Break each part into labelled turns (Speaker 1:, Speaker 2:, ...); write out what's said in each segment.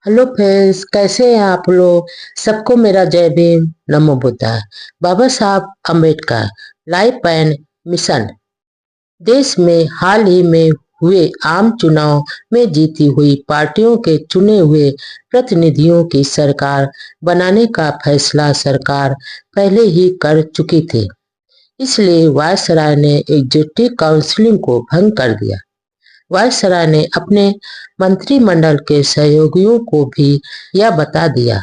Speaker 1: Hello friends, कैसे हैं आप लोग। सबको मेरा जय भीम, नमो बुद्धाय। बाबा Saheb Ambedkar life and mission. देश में हाल ही में हुए आम चुनाव में जीती हुई पार्टियों के चुने हुए प्रतिनिधियों की सरकार बनाने का फैसला सरकार पहले ही कर चुकी थी। इसलिए वायसराय ने एग्जीक्यूटिव काउंसिल को भंग कर दिया। वायसराय ने अपने मंत्रिमंडल के सहयोगियों को भी यह बता दिया।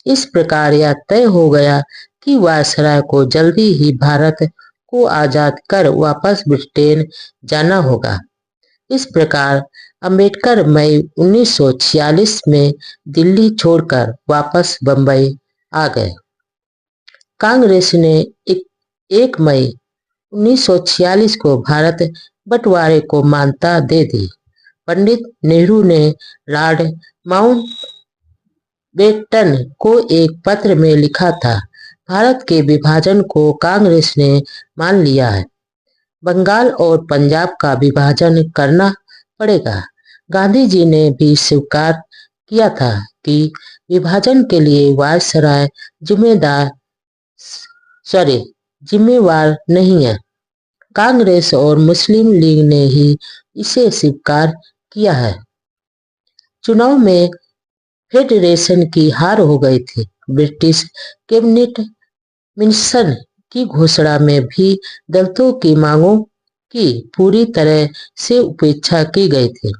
Speaker 1: इस प्रकार यह तय हो गया कि वायसराय को जल्दी ही भारत को आजाद कर वापस ब्रिटेन जाना होगा। इस प्रकार अंबेडकर मई 1946 में दिल्ली छोड़कर वापस बंबई आ गए। कांग्रेस ने 1 मई 1946 को भारत बंटवारे को मान्यता दे दी। पंडित नेहरू ने लॉर्ड माउंटबेटन को एक पत्र में लिखा था, भारत के विभाजन को कांग्रेस ने मान लिया है। बंगाल और पंजाब का विभाजन करना पड़ेगा। गांधी जी ने भी स्वीकार किया था कि विभाजन के लिए वायसराय जिम्मेवार नहीं है। कांग्रेस और मुस्लिम लीग ने ही इसे स्वीकार किया है। चुनाव में फेडरेशन की हार हो गई थी। ब्रिटिश कैबिनेट मिशन की घोषणा में भी दलितों की मांगों की पूरी तरह से उपेक्षा की गई थी।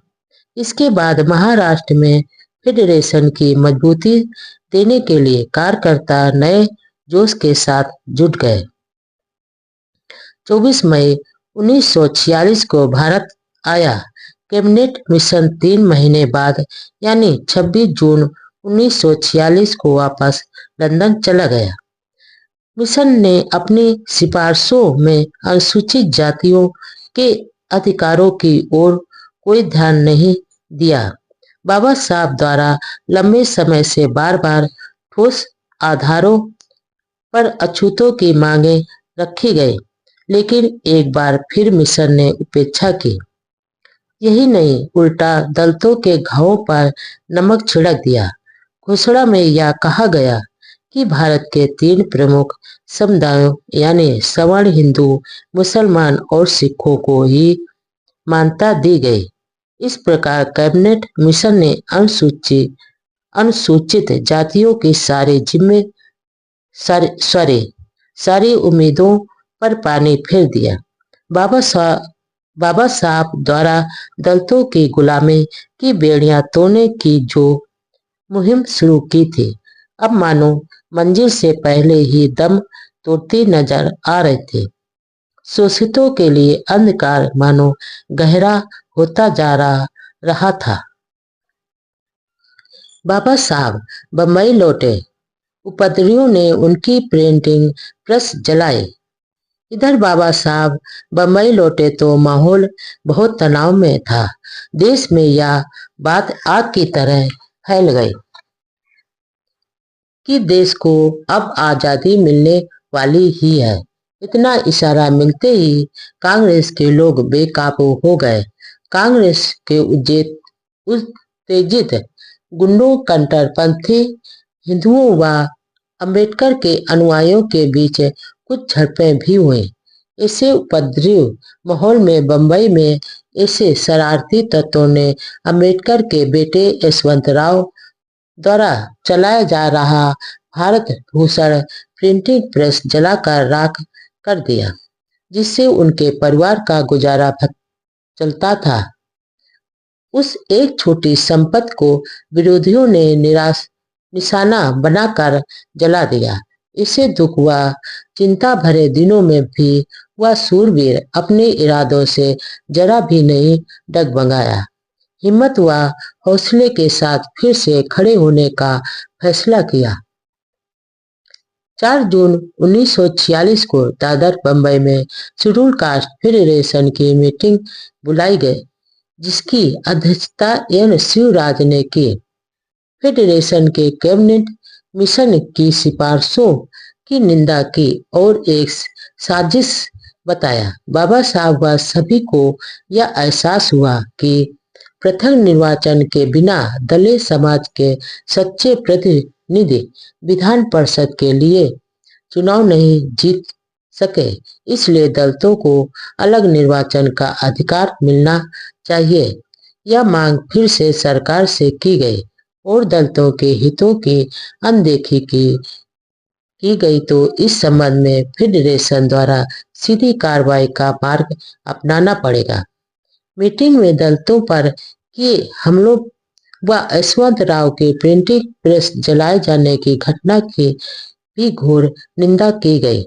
Speaker 1: इसके बाद महाराष्ट्र में फेडरेशन की मजबूती देने के लिए कार्यकर्ता नए जोश के साथ जुट गए। 24 मई 1946 को भारत आया। कैबिनेट मिशन 3 महीने बाद यानी 26 जून 1946 को वापस लंदन चला गया। मिशन ने अपनी सिफारिशों में अनुसूचित जातियों के अधिकारों की ओर कोई ध्यान नहीं दिया। बाबा साहब द्वारा लंबे समय से बार बार ठोस आधारों पर अछूतों की मांगे रखी गई, लेकिन एक बार फिर मिशन ने उपेक्षा की। यही नहीं, उल्टा दलितों के घावों पर नमक छिड़क दिया। घोषणा में यह कहा गया कि भारत के 3 प्रमुख समुदायों यानी सवर्ण, हिंदू, मुसलमान और सिखों को ही मान्यता दी गई। इस प्रकार कैबिनेट मिशन ने अनुसूचित जातियों की सारी उम्मीदों पर पानी फेर दिया। बाबा साहब द्वारा दलितों की गुलामी की बेड़ियां तोड़ने की जो मुहिम शुरू की थी, अब मानो मंजिल से पहले ही दम तोड़ती नजर आ रही थी। शोषितों के लिए अंधकार मानो गहरा होता जा रहा था। बाबा साहब बम्बई लौटे। उपद्रवियों ने उनकी प्रिंटिंग प्रेस जलाई। इधर बाबा साहब बम्बई लौटे तो माहौल बहुत तनाव में था। देश में यह बात आग की तरह फैल गई कि देश को अब आजादी मिलने वाली ही है। इतना इशारा मिलते ही कांग्रेस के लोग बेकाबू हो गए। कांग्रेस के उत्तेजित गुंडों, कट्टरपंथी हिंदुओं व अंबेडकर के अनुयायियों के बीच कुछ झड़पें भी हुई। ऐसे उपद्रवी माहौल में बंबई में ऐसे शरारती तत्वों ने अंबेडकर के बेटे यशवंतराव द्वारा चलाया जा रहा भारत भूषण प्रिंटिंग प्रेस जलाकर राख कर दिया, जिससे उनके परिवार का गुजारा चलता था। उस एक छोटी संपत्ति को विरोधियों ने निशाना बनाकर जला दिया। इसे दुख व चिंता भरे दिनों में भी वह सूरवीर अपने इरादों से जरा भी नहीं डगमगाया। हिम्मत व हौसले के साथ फिर से खड़े होने का फैसला किया। 4 जून 1946 को दादर बंबई में शेड्यूल कास्ट फेडरेशन की मीटिंग बुलाई गई, जिसकी अध्यक्षता एन शिवराज ने की। फेडरेशन के कैबिनेट मिशन की सिफारिशों की निंदा की और एक साजिश बताया। बाबा साहब व सभी को यह एहसास हुआ कि पृथक निर्वाचन के बिना दलित समाज के सच्चे प्रतिनिधि विधान परिषद के लिए चुनाव नहीं जीत सके। इसलिए दलितों को अलग निर्वाचन का अधिकार मिलना चाहिए। यह मांग फिर से सरकार से की गई और दलितों के हितों की अनदेखी की गई तो इस संबंध में फेडरेशन द्वारा सीधी कार्रवाई का मार्ग अपनाना पड़ेगा। मीटिंग में दलितों पर किए हमलों व यशवंत राव के प्रिंटिंग प्रेस जलाए जाने की घटना की भी घोर निंदा की गई।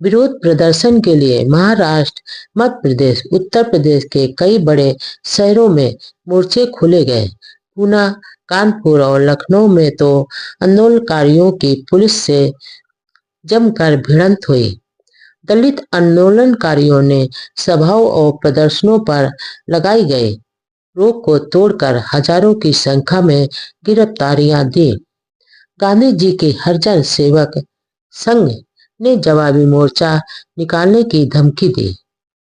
Speaker 1: विरोध प्रदर्शन के लिए महाराष्ट्र, मध्य प्रदेश, उत्तर प्रदेश के कई बड़े शहरों में मोर्चे खोले गए। पूना, कानपुर और लखनऊ में तो आंदोलनकारियों की पुलिस से जमकर भिड़ंत हुई। दलित आंदोलनकारियों ने सभाओं और प्रदर्शनों पर लगाई गई रोक को तोड़कर हजारों की संख्या में गिरफ्तारियां दी। गांधी जी के हरिजन सेवक संघ ने जवाबी मोर्चा निकालने की धमकी दी।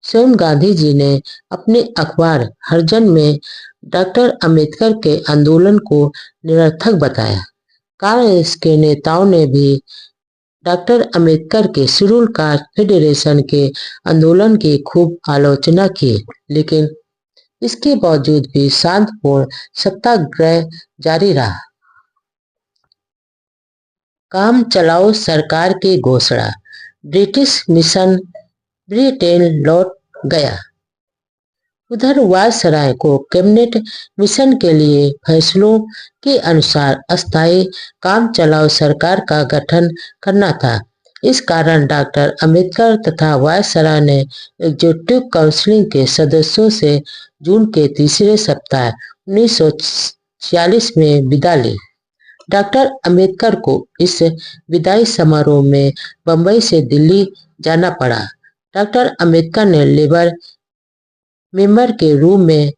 Speaker 1: स्वयं गांधी जी ने अपने अखबार हरिजन में डॉक्टर अंबेडकर के आंदोलन को निरर्थक बताया। कांग्रेस के नेताओं ने भी डॉक्टर अंबेडकर के शेड्यूल कास्ट फेडरेशन के आंदोलन की खूब आलोचना की, लेकिन इसके बावजूद भी शांतिपूर्ण सत्याग्रह जारी रहा। काम चलाओ सरकार की घोषणा। ब्रिटिश मिशन ब्रिटेन लौट गया। उधर वायसराय को कैबिनेट मिशन के लिए फैसलों के अनुसार अस्थायी काम चलाओ सरकार का गठन करना था। इस कारण डॉक्टर अंबेडकर तथा वायसराय ने एग्जीक्यूटिव काउंसिल के सदस्यों से जून के तीसरे सप्ताह 1946 में विदा ली। डॉक्टर अंबेडकर को इस विदाई समारोह में बंबई से दिल्ली जाना पड़ा। डॉक्टर अंबेडकर ने लेबर मेंबर के रूप में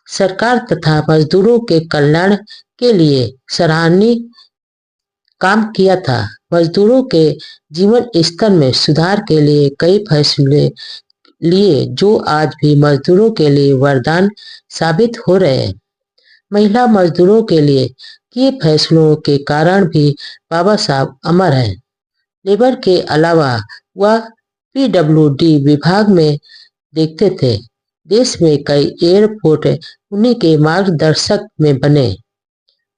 Speaker 1: सरकार तथा मजदूरों के कल्याण के लिए सराहनीय काम किया था। मजदूरों के जीवन स्तर में सुधार के लिए कई फैसले लिए जो आज भी मजदूरों के लिए वरदान साबित हो रहे हैं। महिला मजदूरों के लिए किए फैसलों के कारण भी बाबा साहब अमर हैं। लेबर के अलावा वह पीडब्ल्यूडी विभाग में देखते थे। देश में कई एयरपोर्ट उन्हीं के मार्गदर्शक में बने।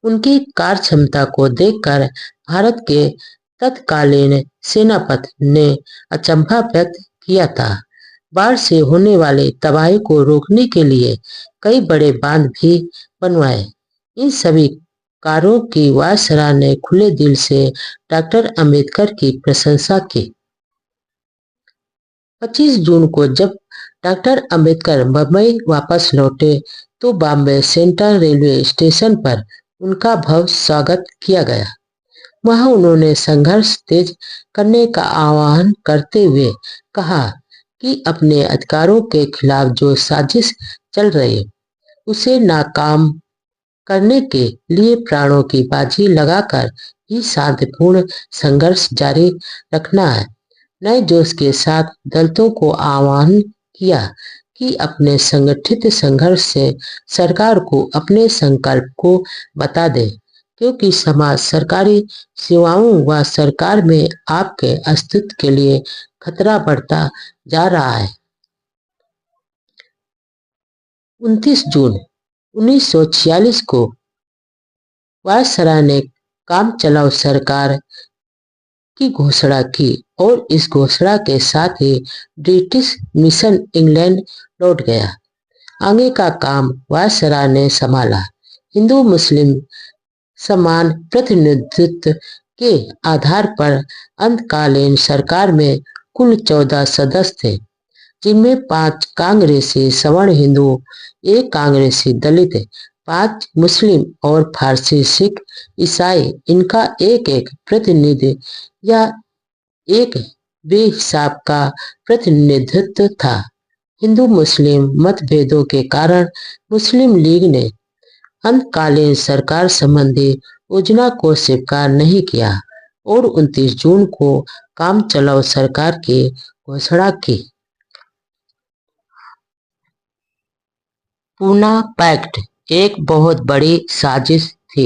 Speaker 1: उनकी कार्य क्षमता को देखकर भारत के तत्कालीन सेनापति ने अचंभा व्यक्त किया था। बाढ़ से होने वाले तबाही को रोकने के लिए कई बड़े बांध भी बनवाए। इन सभी कार्यों की वायसराय ने खुले दिल से डॉक्टर अंबेडकर की प्रशंसा की। 25 जून को जब डॉक्टर अंबेडकर बम्बई वापस लौटे तो बॉम्बे सेंट्रल रेलवे स्टेशन पर उनका भव्य स्वागत किया गया। वहां उन्होंने संघर्ष तेज करने का आह्वान करते हुए कहा कि अपने अधिकारों के खिलाफ जो साजिश चल रही उसे नाकाम करने के लिए प्राणों की बाजी लगाकर ही शांतिपूर्ण संघर्ष जारी रखना है। नए जोश के साथ दलितों को आह्वान किया कि अपने संगठित संघर्ष से सरकार को अपने संकल्प को बता दे, क्योंकि समाज सरकारी सेवाओं व सरकार में आपके अस्तित्व के लिए खतरा बढ़ता जा रहा है। 29 जून 1946 को वायसराय ने काम चलाओ सरकार की घोषणा की और इस घोषणा के साथ ही ब्रिटिश मिशन इंग्लैंड लौट गया। आगे का काम वायसराय ने संभाला। हिंदू मुस्लिम समान प्रतिनिधित्व के आधार पर अंतकालीन सरकार में कुल 14 सदस्य थे, जिनमें 5 कांग्रेसी सवर्ण हिंदू, 1 कांग्रेसी दलित, 5 मुस्लिम और फारसी सिख ईसाई। इनका एक एक प्रतिनिधि या एक बेहिसाब का प्रतिनिधित्व था। हिंदू मुस्लिम मतभेदों के कारण मुस्लिम लीग ने अंतकालीन सरकार संबंधी योजना को स्वीकार नहीं किया और 29 जून को काम चलाओ सरकार की घोषणा की। पूना पैक्ट एक बहुत बड़ी साजिश थी।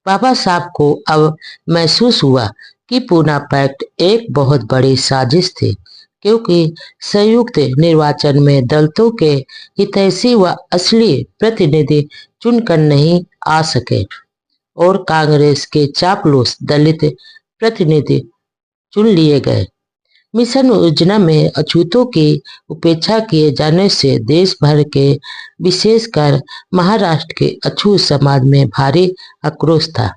Speaker 1: बाबा साहब को अब महसूस हुआ कि पूना पैक्ट एक बहुत बड़ी साजिश थी, क्योंकि संयुक्त निर्वाचन में दलितों के हितैषी व असली प्रतिनिधि चुनकर नहीं आ सके और कांग्रेस के चापलूस दलित प्रतिनिधि चुन लिए गए। मिशन योजना में अछूतों की उपेक्षा किए जाने से देश भर के, विशेषकर महाराष्ट्र के अछूत समाज में भारी आक्रोश था।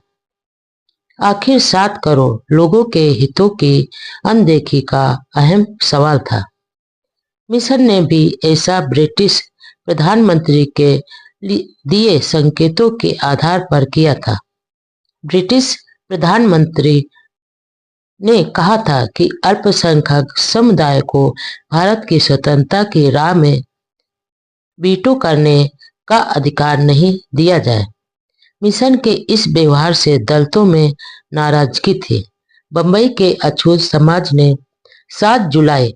Speaker 1: आखिर 7 करोड़ लोगों के हितों की अनदेखी का अहम सवाल था। मिशन ने भी ऐसा ब्रिटिश प्रधानमंत्री के दिए संकेतों के आधार पर किया था। ब्रिटिश प्रधानमंत्री ने कहा था कि अल्पसंख्यक समुदाय को भारत की स्वतंत्रता की राह में वीटो करने का अधिकार नहीं दिया जाए। मिशन के इस व्यवहार से दलितों में नाराजगी थी। बंबई के अछूत समाज ने 7 जुलाई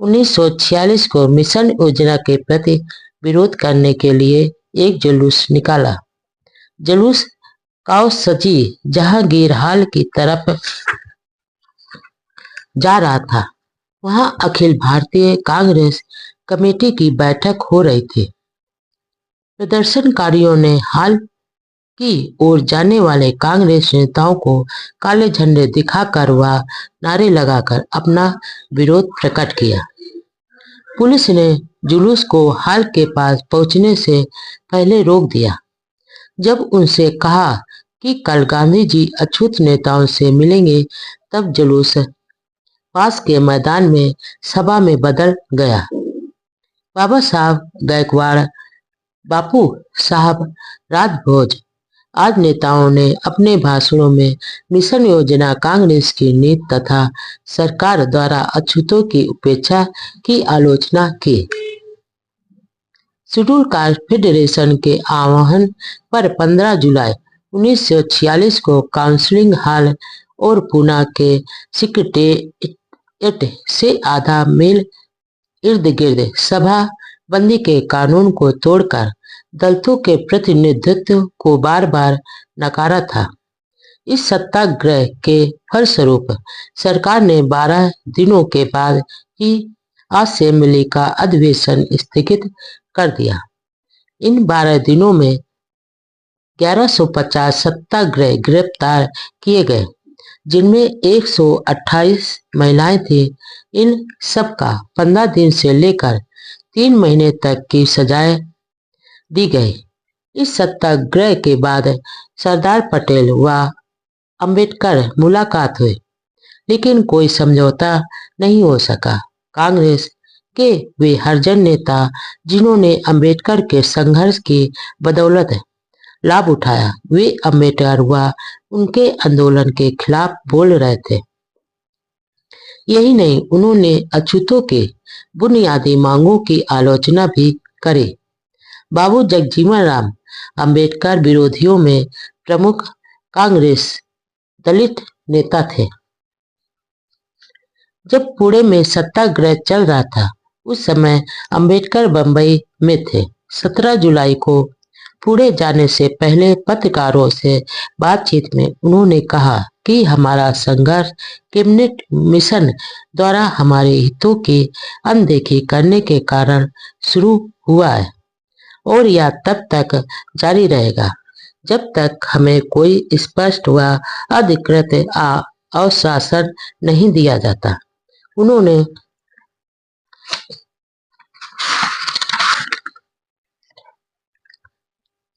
Speaker 1: 1946 को मिशन योजना के प्रति विरोध करने के लिए एक जुलूस निकाला। जुलूस कावसजी जहांगीर हाल की तरफ जा रहा था। वहां अखिल भारतीय कांग्रेस कमेटी की बैठक हो रही थी। प्रदर्शनकारियों ने हाल की ओर जाने वाले कांग्रेस नेताओं को काले झंडे दिखाकर व नारे लगाकर अपना विरोध प्रकट किया। पुलिस ने जुलूस को हाल के पास पहुंचने से पहले रोक दिया। जब उनसे कहा कि कल गांधी जी अछूत नेताओं से मिलेंगे, तब जुलूस पास के मैदान में सभा में बदल गया। बाबा साहब गायकवाड़, बापू साहब राजभोज आदि नेताओं ने अपने भाषणों में मिशन योजना, कांग्रेस की नीति तथा सरकार द्वारा अछूतों की उपेक्षा की आलोचना की। शेड्यूल कास्ट फेडरेशन के आह्वान पर 15 जुलाई 1946 को काउंसिलिंग हॉल और पूना के सेक्रेटेरिएट से आधा मील इर्द गिर्द सभा बंदी के कानून को तोड़कर दलितों के प्रतिनिधित्व को बार बार नकारा था। इस सत्याग्रह के फलस्वरूप सरकार ने 12 दिनों के बाद ही असेंबली का अधिवेशन स्थगित कर दिया। इन 12 दिनों में 1150 सत्याग्रही गिरफ्तार किए गए, जिनमें 128 महिलाएं थीं। इन सबका 15 दिन से लेकर 3 महीने तक की सजाएं दी गई। इस सत्याग्रह के बाद सरदार पटेल व अंबेडकर मुलाकात हुई, लेकिन कोई समझौता नहीं हो सका। कांग्रेस के वे हरिजन नेता जिन्होंने अंबेडकर के संघर्ष की बदौलत लाभ उठाया, वे अंबेडकर व उनके आंदोलन के खिलाफ बोल रहे थे। यही नहीं, उन्होंने अछूतों के बुनियादी मांगों की आलोचना भी करी। बाबू जगजीवन राम अंबेडकर विरोधियों में प्रमुख कांग्रेस दलित नेता थे। जब पुणे में सत्याग्रह चल रहा था, उस समय अंबेडकर बंबई में थे। 17 जुलाई को पुणे जाने से पहले पत्रकारों से बातचीत में उन्होंने कहा कि हमारा संघर्ष कैबिनेट मिशन द्वारा हमारे हितों की अनदेखी करने के कारण शुरू हुआ है और यह तब तक जारी रहेगा जब तक हमें कोई स्पष्ट व अधिकृत आश्वासन नहीं दिया जाता। उन्होंने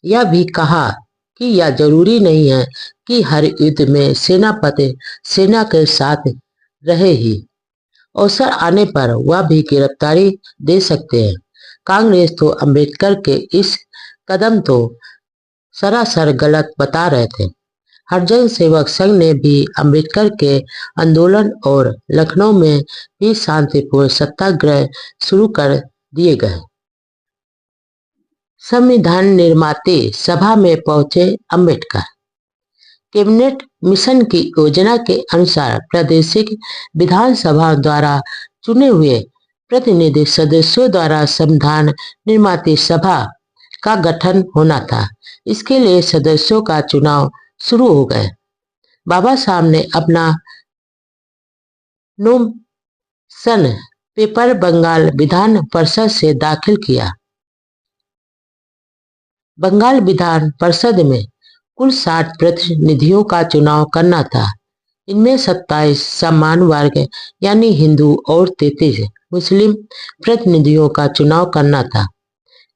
Speaker 1: यह भी कहा कि यह जरूरी नहीं है कि हर युद्ध में सेनापति सेना के साथ रहे ही, अवसर आने पर वह भी गिरफ्तारी दे सकते हैं। कांग्रेस तो अंबेडकर के इस कदम तो सरासर गलत बता रहे थे। हरिजन सेवक संघ ने भी अंबेडकर के आंदोलन और लखनऊ में भी शांतिपूर्ण सत्याग्रह शुरू कर दिए गए। संविधान निर्माते सभा में पहुंचे अंबेडकर। कैबिनेट मिशन की योजना के अनुसार प्रादेशिक विधानसभा द्वारा चुने हुए प्रतिनिधि सदस्यों द्वारा संविधान निर्माती सभा का गठन होना था। इसके लिए सदस्यों का चुनाव शुरू हो गए। बाबा साहब ने अपना नोमिनेशन पेपर बंगाल विधान परिषद से दाखिल किया। बंगाल विधान परिषद में कुल 60 प्रतिनिधियों का चुनाव करना था। इनमें 27 समान वर्ग यानी हिंदू और 33 मुस्लिम प्रतिनिधियों का चुनाव करना था।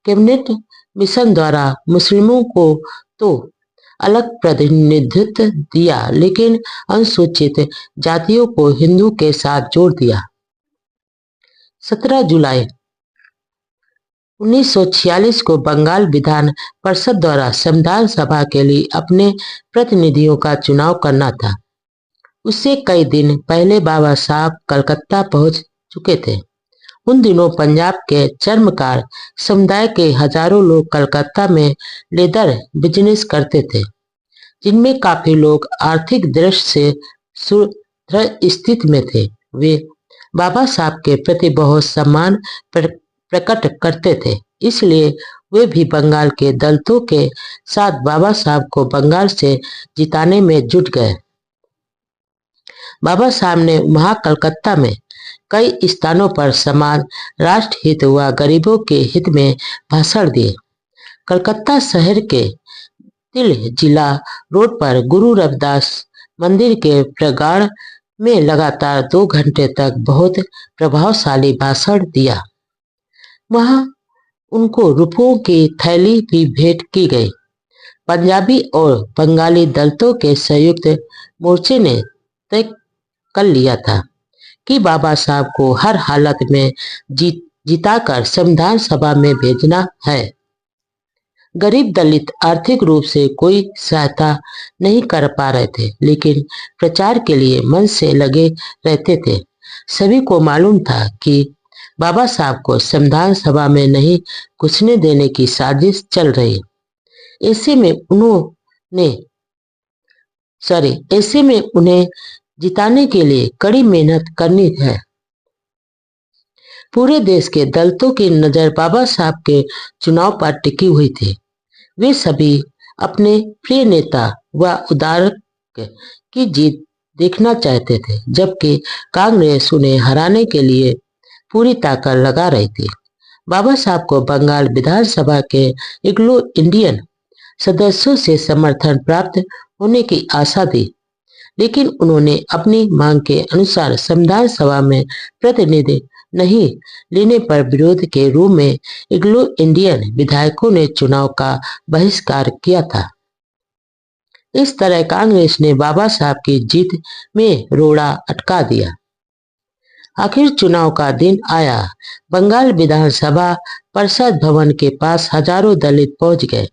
Speaker 1: कैबिनेट मिशन द्वारा मुस्लिमों को तो अलग प्रतिनिधित्व दिया, लेकिन अनुसूचित जातियों को हिंदू के साथ जोड़ दिया। 17 जुलाई 1946 को बंगाल विधान परिषद द्वारा संविधान सभा के लिए अपने प्रतिनिधियों का चुनाव करना था। उससे कई दिन पहले बाबा साहब कलकत्ता पहुंच चुके थे। उन दिनों पंजाब के चर्मकार समुदाय के हजारों लोग कलकत्ता में लेदर बिजनेस करते थे, जिनमें काफी लोग आर्थिक दृष्टि से सुदृढ़ स्थिति में थे। वे बाबा साहब के प्रति बहुत सम्मान प्रकट करते थे, इसलिए वे भी बंगाल के दलितों के साथ बाबा साहब को बंगाल से जिताने में जुट गए। बाबा साहब ने वहां कलकत्ता में कई स्थानों पर समाज, राष्ट्र हित व गरीबों के हित में भाषण दिए। कलकत्ता शहर के तिल जिला रोड पर गुरु रविदास मंदिर के प्रांगण में लगातार 2 घंटे तक बहुत प्रभावशाली भाषण दिया। वहां उनको रुपयों की थैली भी भेंट की गई। पंजाबी और बंगाली दलितों के संयुक्त मोर्चे ने तय कर लिया था कि बाबा साहब को हर हालत में जिताकर संविधान सभा में भेजना है। गरीब दलित आर्थिक रूप से कोई सहायता नहीं कर पा रहे थे, लेकिन प्रचार के लिए मन से लगे रहते थे। सभी को मालूम था कि बाबा साहब को संविधान सभा में नहीं घुसने देने की साजिश चल रही। ऐसे में उन्हें जिताने के लिए कड़ी मेहनत करनी है। पूरे देश के दलितों की नजर बाबा साहब के चुनाव पर टिकी हुई थी। वे सभी अपने प्रिय नेता व उदारक की जीत देखना चाहते थे, जबकि कांग्रेस उन्हें हराने के लिए पूरी ताकत लगा रही थी। बाबा साहब को बंगाल विधानसभा के एंग्लो इंडियन सदस्यों से समर्थन प्राप्त होने की आशा थी, लेकिन उन्होंने अपनी मांग के अनुसार संविधान सभा में प्रतिनिधि नहीं लेने पर विरोध के रूप में एंग्लो इंडियन विधायकों ने चुनाव का बहिष्कार किया था। इस तरह कांग्रेस ने बाबा साहब की जीत में रोड़ा अटका दिया। आखिर चुनाव का दिन आया। बंगाल विधानसभा परिषद भवन के पास हजारों दलित पहुंच गए।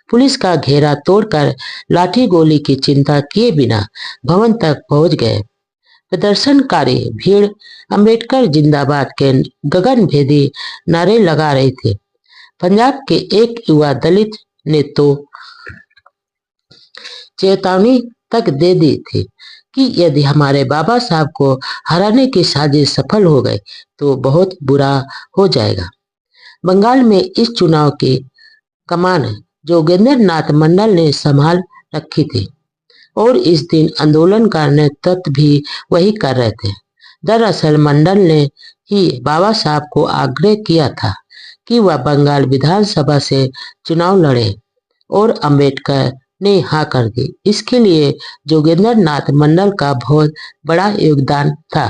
Speaker 1: पुलिस का घेरा तोड़कर लाठी गोली की चिंता किए बिना भवन तक पहुंच गए। प्रदर्शनकारी भीड़ अंबेडकर जिंदाबाद के गगनभेदी नारे लगा रहे थे। पंजाब के एक युवा दलित ने तो चेतावनी तक दे दी थी कि यदि हमारे बाबा साहब को हराने की साजिश सफल हो गई तो बहुत बुरा हो जाएगा। बंगाल में इस चुनाव की कमान जोगेंद्र नाथ मंडल ने संभाल रखी थी और इस दिन आंदोलन का नेतृत्व भी वही कर रहे थे। दरअसल मंडल ने ही बाबा साहब को आग्रह किया था कि वह बंगाल विधानसभा से चुनाव लड़े और अंबेडकर ने हाँ कर दी। इसके लिए जोगेंद्र नाथ मंडल का बहुत बड़ा योगदान था।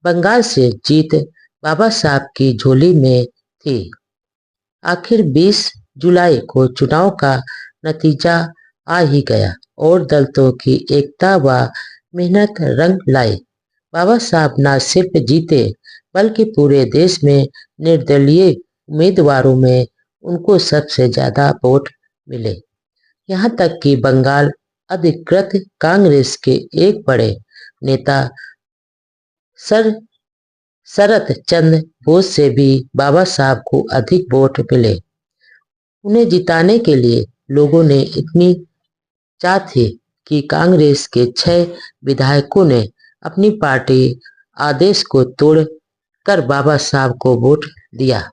Speaker 1: बंगाल से जीत बाबा साहब की झोली में थी। आखिर 20 जुलाई को चुनाव का नतीजा आ ही गया और दलितों की एकता व मेहनत रंग लाई। बाबा साहब न सिर्फ जीते बल्कि पूरे देश में निर्दलीय उम्मीदवारों में उनको सबसे ज्यादा वोट मिले। यहाँ तक कि बंगाल अधिकृत कांग्रेस के एक बड़े नेता शरत चंद्र बोस से भी बाबा साहब को अधिक वोट मिले। उन्हें जिताने के लिए लोगों ने इतनी चाह थी कि कांग्रेस के 6 विधायकों ने अपनी पार्टी आदेश को तोड़ कर बाबा साहब को वोट दिया।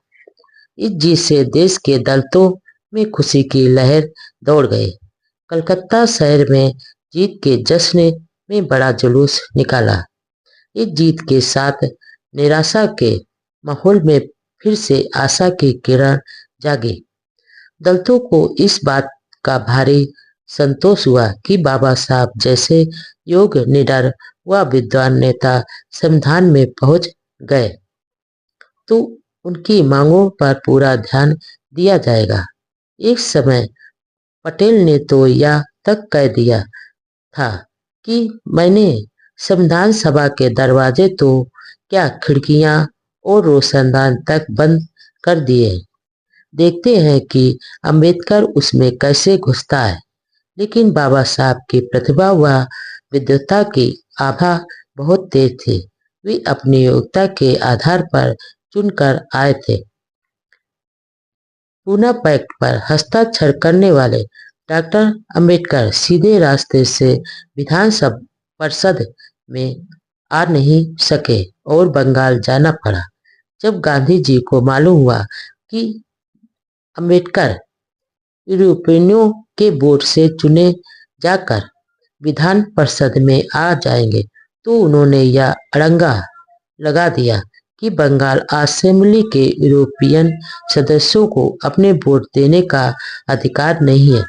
Speaker 1: इस जीत से देश के दलितों में खुशी की लहर दौड़ गई। कलकत्ता शहर में जीत के जश्न में बड़ा जुलूस निकाला। इस जीत के साथ निराशा के माहौल में फिर से आशा की किरण जागी। दलितों को इस बात का भारी संतोष हुआ कि बाबा साहब जैसे योग्य, निडर व विद्वान नेता संविधान में पहुंच गए तो उनकी मांगों पर पूरा ध्यान दिया जाएगा। एक समय पटेल ने तो यह तक कह दिया था कि मैंने संविधान सभा के दरवाजे तो क्या खिड़कियां और रोशनदान तक बंद कर दिए। देखते हैं कि अंबेडकर उसमें कैसे घुसता है। लेकिन बाबा साहब की प्रतिभा व विद्वता की आभा बहुत तेज थी। वे अपनी योग्यता के आधार पर चुनकर आए थे। पूना पैक्ट पर हस्ताक्षर करने वाले डॉक्टर अंबेडकर सीधे रास्ते से विधानसभा परिषद में आ नहीं सके और बंगाल जाना पड़ा। जब गांधी जी को मालूम हुआ कि अंबेडकर यूरोपियनों के वोट से चुने जाकर विधान परिषद में आ जाएंगे तो उन्होंने यह अड़ंगा लगा दिया कि बंगाल असेंबली के यूरोपियन सदस्यों को अपने वोट देने का अधिकार नहीं है।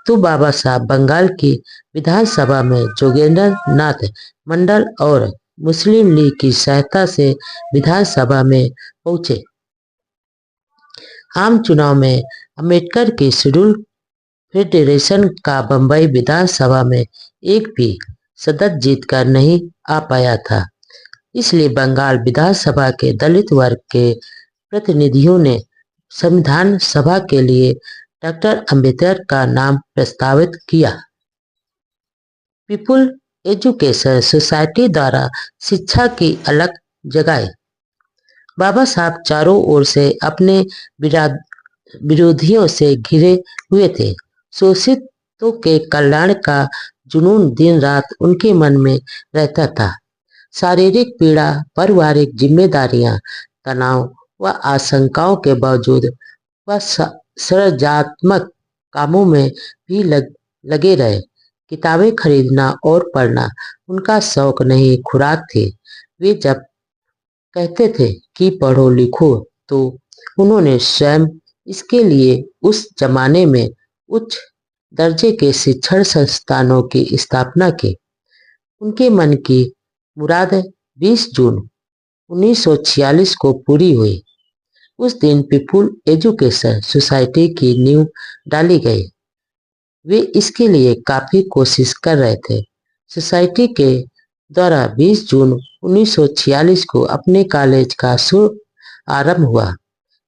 Speaker 1: तो बाबा साहब बंगाल की विधानसभा में जोगेंद्र नाथ मंडल और मुस्लिम लीग की सहायता से विधानसभा में पहुंचे। आम चुनाव में अंबेडकर की शेड्यूल फेडरेशन का बंबई विधानसभा में एक भी सदस्य जीतकर नहीं आ पाया था। इसलिए बंगाल विधानसभा के दलित वर्ग के प्रतिनिधियों ने संविधान सभा के लिए डॉक्टर अंबेडकर का नाम प्रस्तावित किया। पीपुल एजुकेशन सोसाइटी द्वारा शिक्षा की अलग जगाई। बाबा साहब चारों ओर से अपने विरोधियों से घिरे हुए थे। शोषितों के कल्याण का जुनून दिन रात उनके मन में रहता था। शारीरिक पीड़ा, पारिवारिक जिम्मेदारियां, तनाव व आशंकाओं के बावजूद वह सृजनात्मक कामों में भी लगे रहे। किताबें खरीदना और पढ़ना उनका शौक नहीं, खुराक थी। वे जब कहते थे कि पढ़ो लिखो तो उन्होंने स्वयं इसके लिए उस जमाने में उच्च दर्जे के शिक्षण संस्थानों की स्थापना की। उनके मन की मुराद 20 जून 1946 को पूरी हुई। उस दिन पीपुल एजुकेशन सोसाइटी की नींव डाली गई। वे इसके लिए काफी कोशिश कर रहे थे। सोसाइटी के द्वारा 20 जून 1946 को अपने कॉलेज का शुभ आरंभ हुआ।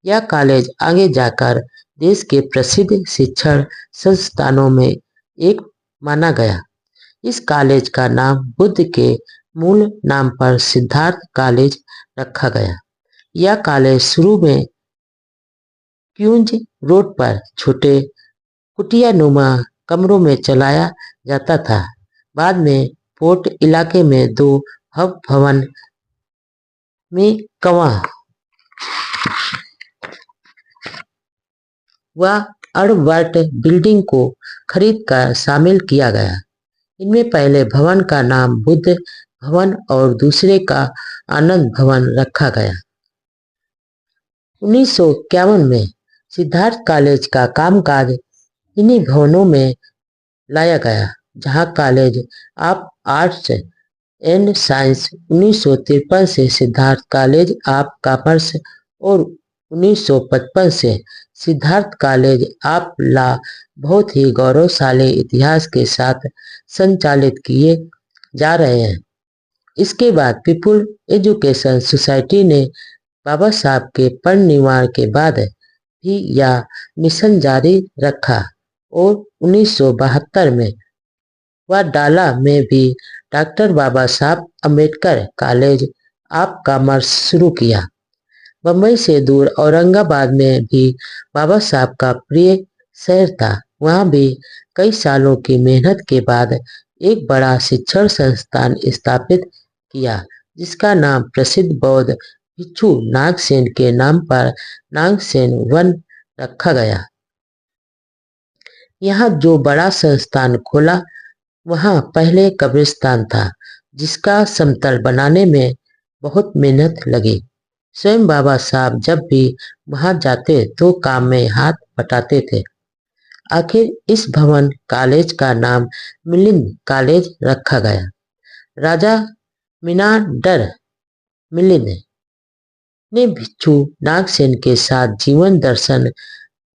Speaker 1: यह कॉलेज आगे जाकर देश के प्रसिद्ध शिक्षण संस्थानों में एक माना गया। इस कॉलेज का नाम बुद्ध के मूल नाम पर सिद्धार्थ कॉलेज रखा गया। यह कॉलेज शुरू में क्यूंज रोड पर छोटे कुटियानुमा कमरों में चलाया जाता था। बाद में फोर्ट इलाके में 2 हब भवन में कवा व अड़बर्ट बिल्डिंग को खरीद कर शामिल किया गया। इनमें पहले भवन का नाम बुद्ध भवन और दूसरे का आनंद भवन रखा गया। 1951 में सिद्धार्थ कॉलेज का कामकाज इन्हीं भवनों में लाया गया, जहां college of arts and science 1953 से सिद्धार्थ कॉलेज ऑफ कॉमर्स और 1955 से सिद्धार्थ कॉलेज ऑफ लॉ बहुत ही गौरवशाली इतिहास के साथ संचालित किए जा रहे हैं। इसके बाद पीपुल एजुकेशन सोसाइटी ने बाबा साहब के परिनिर्वाण के बाद भी यह मिशन जारी रखा और 1972 में वाडाला में भी doctor Baba Saheb Ambedkar college of commerce शुरू किया। बम्बई से दूर औरंगाबाद में भी बाबा साहब का प्रिय शहर था। वहाँ भी कई सालों की मेहनत के बाद एक बड़ा शिक्षण संस्थान स्थापित किया, जिसका नाम प्रसिद्ध बौद्ध भिक्षु नागसेन के नाम पर नागसेन वन रखा गया। यहाँ जो बड़ा संस्थान खोला वहाँ पहले कब्रिस्तान था, जिसका समतल बनाने में बहुत मेहनत लगी। स्वयं बाबा साहब जब भी वहां जाते तो काम में हाथ बटाते थे। आखिर इस भवन कॉलेज का नाम मिलिंद कॉलेज रखा गया। राजा मीनांडर मिलिंद ने भिक्षु नागसेन के साथ जीवन दर्शन,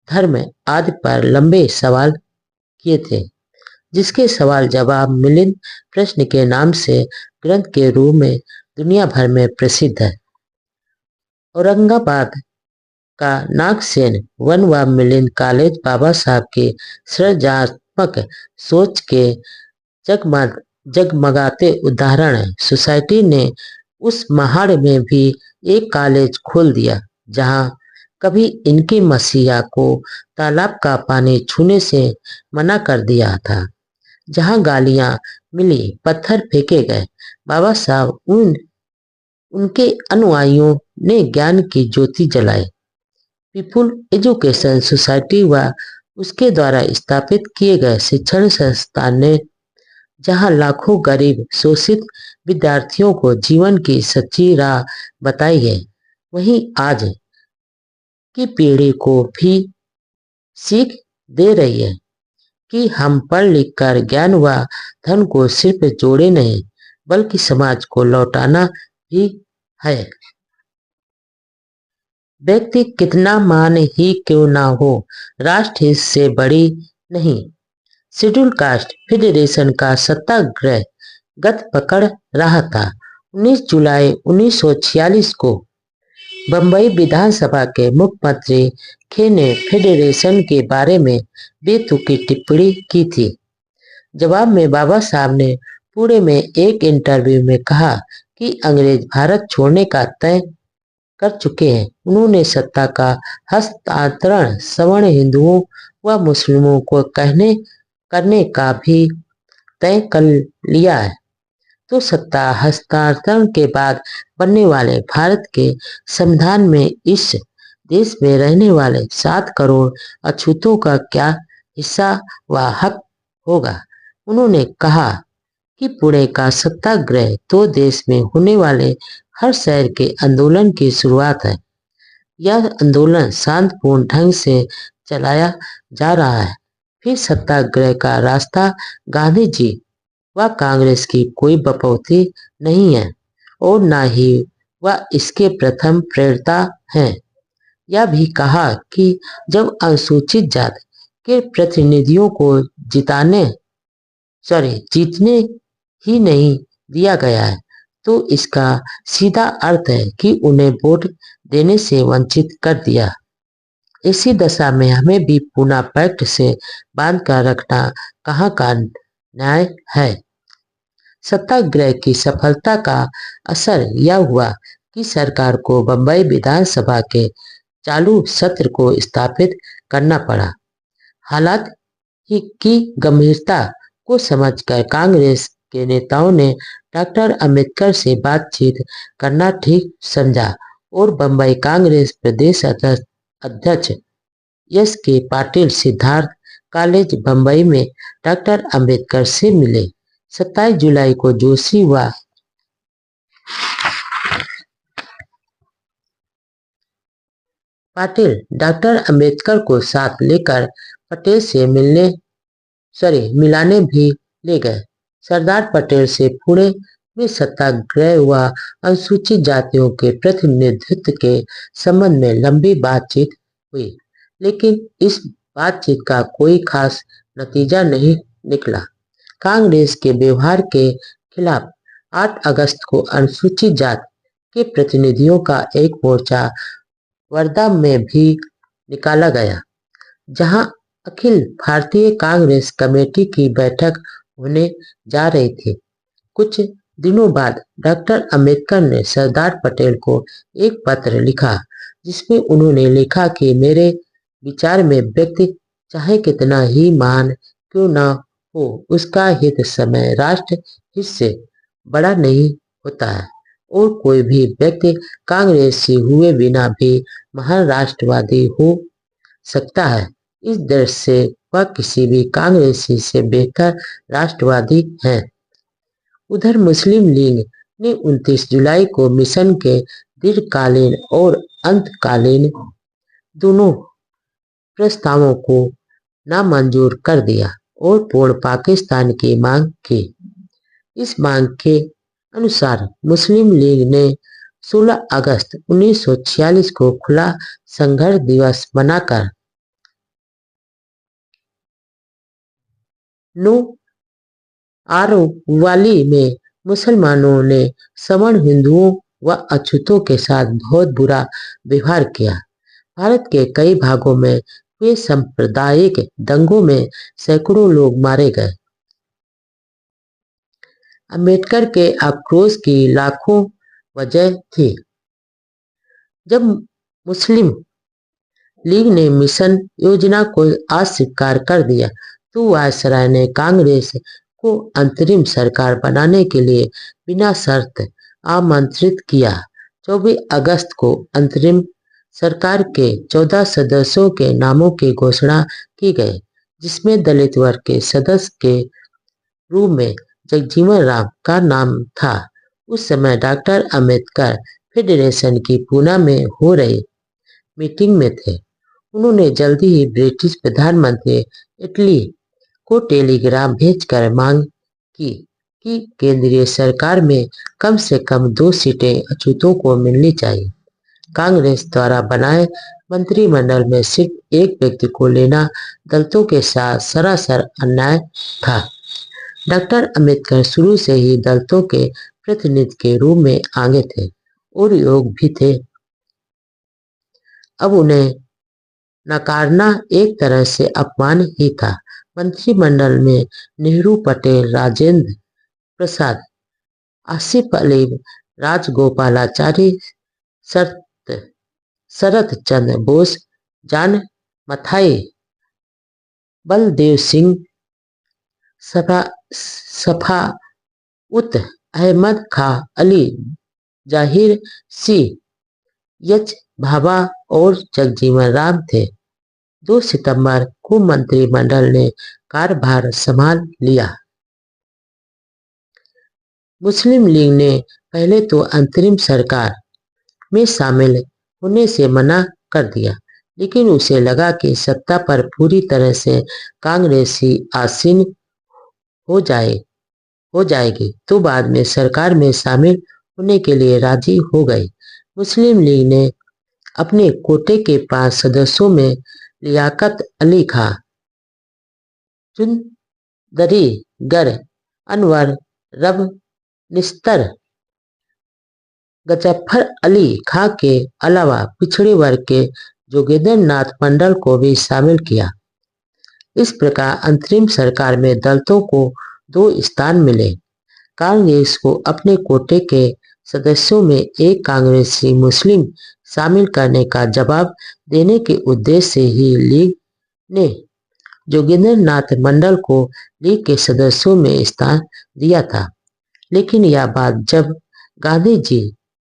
Speaker 1: धर्म आदि पर लंबे सवाल किए थे, जिसके सवाल जवाब मिलिंद प्रश्न के नाम से ग्रंथ के रूप में दुनिया भर में प्रसिद्ध है। औरंगाबाद का नागसेन वन व मिलिंद कॉलेज बाबा साहब की सृजनात्मक सोच के जगमगाते उदाहरण है। सोसाइटी ने उस महाड़ में भी एक कॉलेज खोल दिया, जहां कभी इनके मसीहा को तालाब का पानी छूने से मना कर दिया था, जहां गालियां मिली, पत्थर फेंके गए। बाबा साहब उनके अनुयायियों ने ज्ञान की ज्योति जलाई। पीपुल एजुकेशन सोसाइटी व उसके द्वारा स्थापित किए गए शिक्षण संस्थान ने जहां लाखों गरीब शोषित विद्यार्थियों को जीवन की सच्ची राह बताई है, वहीं आज की पीढ़ी को भी सीख दे रही है कि हम पढ़ लिख कर ज्ञान व धन को सिर्फ जोड़े नहीं, बल्कि समाज को लौटाना भी है। व्यक्ति कितना मान ही क्यों ना हो, राष्ट्र हित से बड़ी नहीं। शेड्यूल कास्ट फेडरेशन का सत्याग्रह गत पकड़ रहा था। 19 जुलाई 1946 को बंबई विधानसभा के मुख्यमंत्री खे ने फेडरेशन के बारे में बेतुकी टिप्पणी की थी। जवाब में बाबा साहब ने पुणे में एक इंटरव्यू में कहा कि अंग्रेज भारत छोड़ने का तय कर चुके हैं। उन्होंने सत्ता का हस्तांतरण सवर्ण हिंदुओं व मुस्लिमों को करने का भी तय कर लिया है। तो सत्ता हस्तांतरण के बाद बनने वाले भारत के संविधान में इस देश में रहने वाले 7 करोड़ अछूतों का क्या हिस्सा व हक होगा। उन्होंने कहा कि पुणे का सत्याग्रह तो देश में होने वाले हर शहर के आंदोलन की शुरुआत है। यह आंदोलन शांतिपूर्ण ढंग से चलाया जा रहा है। फिर सत्याग्रह का रास्ता गांधी जी व कांग्रेस की कोई बपौती नहीं है और न ही वह इसके प्रथम प्रेरता हैं। यह भी कहा कि जब अनुसूचित जाति के प्रतिनिधियों को जीतने ही नहीं दिया गया है, तो इसका सीधा अर्थ है कि उन्हें वोट देने से वंचित कर दिया। इसी दशा में हमें भी पूना पैक्ट से बांध कर रखना कहाँ का न्याय है। सत्याग्रह की सफलता का असर यह हुआ कि सरकार को बंबई विधानसभा के चालू सत्र को स्थापित करना पड़ा। हालात की गंभीरता को समझकर कांग्रेस के नेताओं ने डॉक्टर अंबेडकर से बातचीत करना ठीक समझा और बंबई कांग्रेस प्रदेश अध्यक्ष एस के पाटिल सिद्धार्थ कॉलेज बंबई में डॉक्टर अंबेडकर से मिले। 27 जुलाई को जोशी व पाटिल डॉक्टर अंबेडकर को साथ लेकर पटेल से मिलाने भी ले गए। सरदार पटेल से पुणे में सत्याग्रह व अनुसूचित जातियों के प्रतिनिधित्व के संबंध में लंबी बातचीत हुई, लेकिन इस बातचीत का कोई खास नतीजा नहीं निकला। कांग्रेस के व्यवहार के खिलाफ 8 अगस्त को अनुसूचित जाति के प्रतिनिधियों का एक मोर्चा वर्धा में भी निकाला गया, जहां अखिल भारतीय कांग्रेस कमेटी की बैठक होने जा रही थी। कुछ दिनों बाद डॉक्टर अंबेडकर ने सरदार पटेल को एक पत्र लिखा, जिसमें उन्होंने लिखा कि मेरे विचार में व्यक्ति चाहे कितना ही महान क्यों न हो, उसका हित समय राष्ट्र हित से बड़ा नहीं होता है और कोई भी व्यक्ति कांग्रेसी हुए बिना भी महान राष्ट्रवादी हो सकता है। इस दृष्टि से वह किसी भी कांग्रेसी से बेहतर राष्ट्रवादी है। उधर मुस्लिम लीग ने 29 जुलाई को मिशन के दीर्घकालीन और अंतकालीन दोनों प्रस्तावों को नामंजूर कर दिया और पूर्ण पाकिस्तान की मांग की। इस मांग के अनुसार मुस्लिम लीग ने 16 अगस्त 1946 को खुला संघर्ष दिवस बनाकर नो आरवली में मुसलमानों ने सवर्ण हिंदुओं व अछूतों के साथ बहुत बुरा व्यवहार किया। भारत के कई भागों में हुए सांप्रदायिक दंगों में सैकड़ों लोग मारे गए। अंबेडकर के आक्रोश की लाखों वजह थी। जब मुस्लिम लीग ने मिशन योजना को अस्वीकार कर दिया तो वायसराय ने कांग्रेस को अंतरिम सरकार बनाने के लिए बिना शर्त आमंत्रित किया। 24 अगस्त को अंतरिम सरकार के 14 सदस्यों के नामों की घोषणा की गई, जिसमें दलित वर्ग के सदस्य के रूप में जगजीवन राम का नाम था। उस समय डॉक्टर अम्बेडकर फेडरेशन की पूना में हो रही मीटिंग में थे। उन्होंने जल्दी ही ब्रिटिश प्रधानमंत्री इटली को टेलीग्राम भेजकर मांग की कि केंद्रीय सरकार में कम से कम 2 सीटें अछूतों को मिलनी चाहिए। कांग्रेस द्वारा बनाए मंत्रिमंडल में सिर्फ एक व्यक्ति को लेना दलितों के साथ सरासर अन्याय था। डॉक्टर अम्बेडकर शुरू से ही दलितों के प्रतिनिधि के रूप में आगे थे और योग भी थे। अब उन्हें नकारना एक तरह से अपमान ही था। मंत्रिमंडल में नेहरू, पटेल, राजेंद्र प्रसाद, आसिफ अली, राजगोपालाचारी, शरत चंद्र बोस, जान मथाई, बलदेव सिंह, सफाउत अहमद खां, अली जाहिर सिंह, एच भाभा और जगजीवन राम थे। 2 सितंबर को मंत्रिमंडल ने कार्यभार संभाल लिया। मुस्लिम लीग ने पहले तो अंतरिम सरकार में शामिल होने से मना कर दिया, लेकिन उसे लगा कि सत्ता पर पूरी तरह से कांग्रेसी आसीन हो जाएगी तो बाद में सरकार में शामिल होने के लिए राजी हो गई। मुस्लिम लीग ने अपने कोटे के 5 सदस्यों में लियाकत अली खां, चुंदरी गर, अनवर, रब निस्तर, गजफ्फर अली खां के अलावा पिछड़े वर्ग के जोगेंद्र नाथ मंडल को भी शामिल किया। इस प्रकार अंतरिम सरकार में दलितों को 2 स्थान मिले। कांग्रेस को अपने कोटे के सदस्यों में एक कांग्रेसी मुस्लिम शामिल करने का जवाब देने के उद्देश्य से ही लीग ने जोगेंद्र नाथ मंडल को लीग के सदस्यों में स्थान दिया था। लेकिन यह बात जब गांधी जी,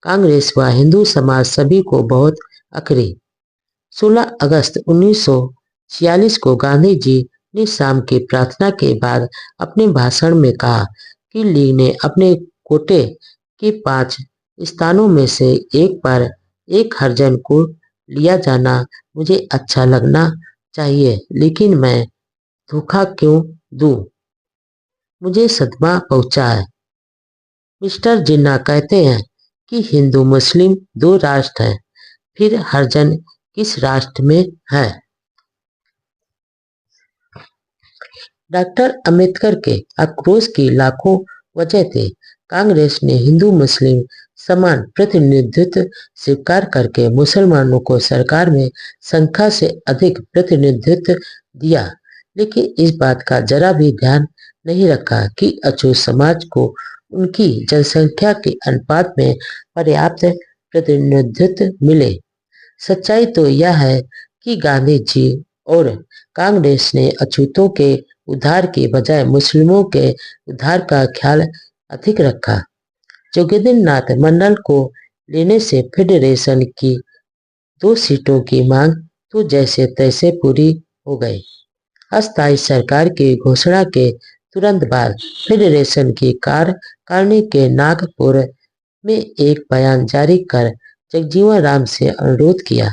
Speaker 1: कांग्रेस व हिंदू समाज सभी को बहुत अखरी। 16 अगस्त 1946 को गांधी जी ने शाम की प्रार्थना के बाद अपने भाषण में कहा कि लीग ने अपने कोटे के 5 स्थानों में से एक पर एक हरिजन को लिया जाना मुझे अच्छा लगना चाहिए, लेकिन मैं धोखा क्यों दूं? मुझे सदमा पहुंचा है। मिस्टर जिन्ना कहते हैं कि हिंदू मुस्लिम 2 राष्ट्र हैं, फिर हरिजन किस राष्ट्र में है? डॉक्टर अम्बेडकर के आक्रोश की लाखों वजह थे। कांग्रेस ने हिंदू मुस्लिम समान प्रतिनिधित्व स्वीकार करके मुसलमानों को सरकार में संख्या से अधिक प्रतिनिधित्व दिया, लेकिन इस बात का जरा भी ध्यान नहीं रखा कि अछूत समाज को उनकी जनसंख्या के अनुपात में पर्याप्त प्रतिनिधित्व मिले। सच्चाई तो यह है कि गांधी जी और कांग्रेस ने अछूतों के उद्धार के बजाय मुस्लिमों के उद्धार का ख्याल अधिक रखा। जोगेंद्र नाथ मंडल को लेने से फेडरेशन की 2 सीटों की मांग तो जैसे तैसे पूरी हो गई। अस्थायी सरकार की घोषणा के तुरंत बाद फेडरेशन की कार्यकारिणी के नागपुर में एक बयान जारी कर जगजीवन राम से अनुरोध किया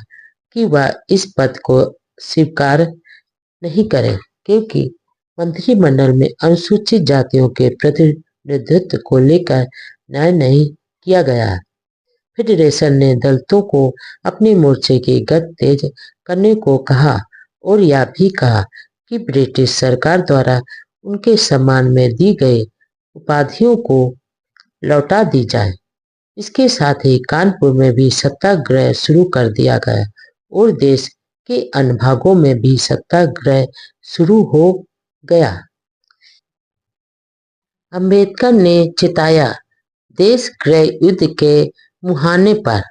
Speaker 1: कि वह इस पद को स्वीकार नहीं करें, क्योंकि मंत्रिमंडल में अनुसूचित जातियों के प्रतिनिधित्व को लेकर न्याय नहीं किया गया। फेडरेशन ने दलितों को अपने मोर्चे की गति तेज करने को कहा और यह भी कहा कि ब्रिटिश सरकार द्वारा उनके सम्मान में दी गई उपाधियों को लौटा दी जाए। इसके साथ ही कानपुर में भी सत्याग्रह शुरू कर दिया गया और देश के अन्य भागों में भी सत्याग्रह शुरू हो गया। अंबेडकर ने चिताया देश गृह युद्ध के मुहाने पर,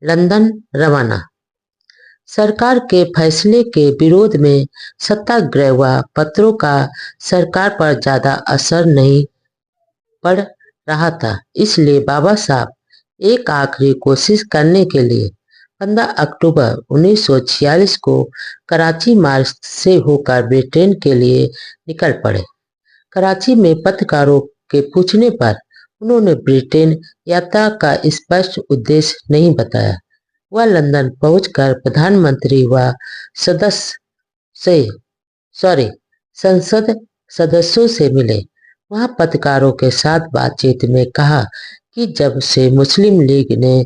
Speaker 1: लंदन रवाना। सरकार के फैसले के विरोध में सत्याग्रह व पत्रों का सरकार पर ज्यादा असर नहीं पड़ रहा था, इसलिए बाबा साहब एक आखिरी कोशिश करने के लिए 15 अक्टूबर 1946 को कराची मार्ग से होकर ब्रिटेन के लिए निकल पड़े। कराची में पत्रकारों के पूछने पर उन्होंने ब्रिटेन यात्रा का स्पष्ट उद्देश्य नहीं बताया। वह लंदन पहुंचकर प्रधानमंत्री व संसद सदस्यों से मिले। वहां पत्रकारों के साथ बातचीत में कहा कि जब से मुस्लिम लीग ने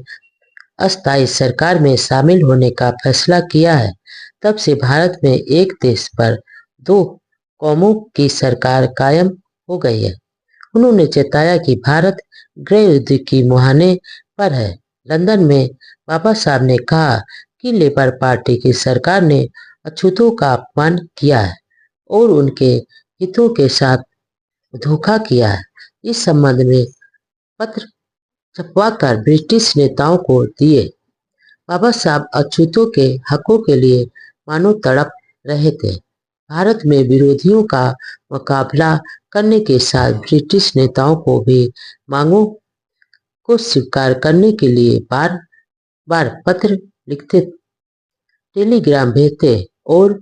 Speaker 1: अस्थायी सरकार में शामिल होने का फैसला किया है, तब से भारत में एक देश पर 2 कौमों की सरकार कायम हो गई है। उन्होंने चेताया कि भारत गृह युद्ध की मुहाने पर है। लंदन में बाबा साहब ने कहा कि लेबर पार्टी की सरकार ने अछूतों का अपमान किया है और उनके हितों के साथ धोखा किया है। इस संबंध में पत्र छपवाकर ब्रिटिश नेताओं को दिए। बाबा साहब अछूतों के हकों के लिए मानो तड़प रहे थे। भारत में विरोधियों का मुकाबला करने के साथ ब्रिटिश नेताओं को भी मांगों को स्वीकार करने के लिए बार बार पत्र लिखते, टेलीग्राम भेजते और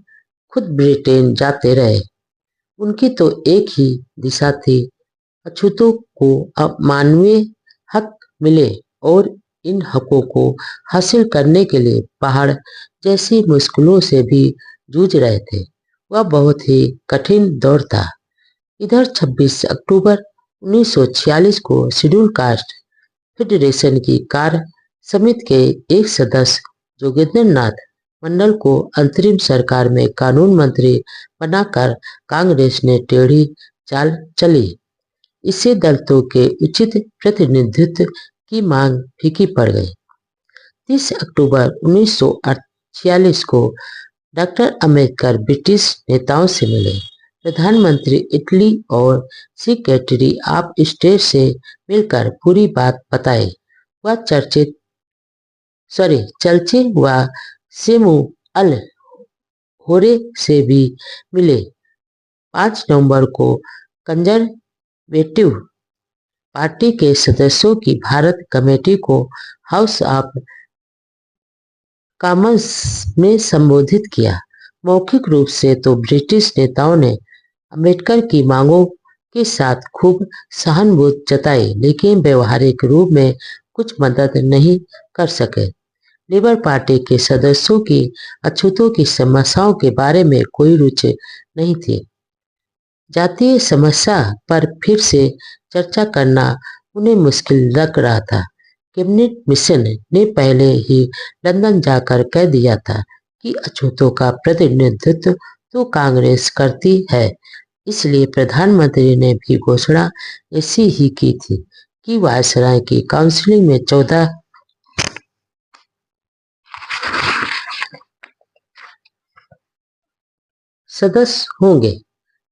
Speaker 1: खुद ब्रिटेन जाते रहे। उनकी तो एक ही दिशा थी, अछूतों को अब मानवीय हक मिले, और इन हकों को हासिल करने के लिए पहाड़ जैसी मुश्किलों से भी जूझ रहे थे। वह बहुत ही कठिन दौर था। इधर 26 अक्टूबर 1946 को शेड्यूल कास्ट फेडरेशन की कार्य समिति के एक सदस्य जोगेंद्र नाथ मंडल को अंतरिम सरकार में कानून मंत्री बनाकर कांग्रेस ने टेढ़ी चाल चली। इससे दलितों के उचित प्रतिनिधित्व की मांग फीकी पड़ गई। 30 अक्टूबर 1946 को डॉक्टर अम्बेडकर ब्रिटिश नेताओं से मिले। प्रधानमंत्री इटली और सेक्रेटरी ऑफ स्टेट से मिलकर पूरी बात बताई। वह चर्चिल व सेमुअल होरे से भी मिले। 5 नवंबर को कंजर्वेटिव पार्टी के सदस्यों की भारत कमेटी को हाउस ऑफ कॉमन्स में संबोधित किया। मौखिक रूप से तो ब्रिटिश नेताओं ने अम्बेडकर की मांगों के साथ खूब सहानुभूति जताई, लेकिन व्यवहारिक रूप में कुछ मदद नहीं कर सके। लेबर पार्टी के सदस्यों की अछूतों की समस्याओं के बारे में कोई रुचि नहीं थी। जातीय समस्या पर फिर से चर्चा करना उन्हें मुश्किल लग रहा था। कैबिनेट मिशन ने पहले ही लंदन जाकर कह दिया था कि अछूतों का प्रतिनिधित्व तो कांग्रेस करती है, इसलिए प्रधानमंत्री ने भी घोषणा ऐसी ही की थी कि वायसराय की काउंसिल में 14 सदस्य होंगे,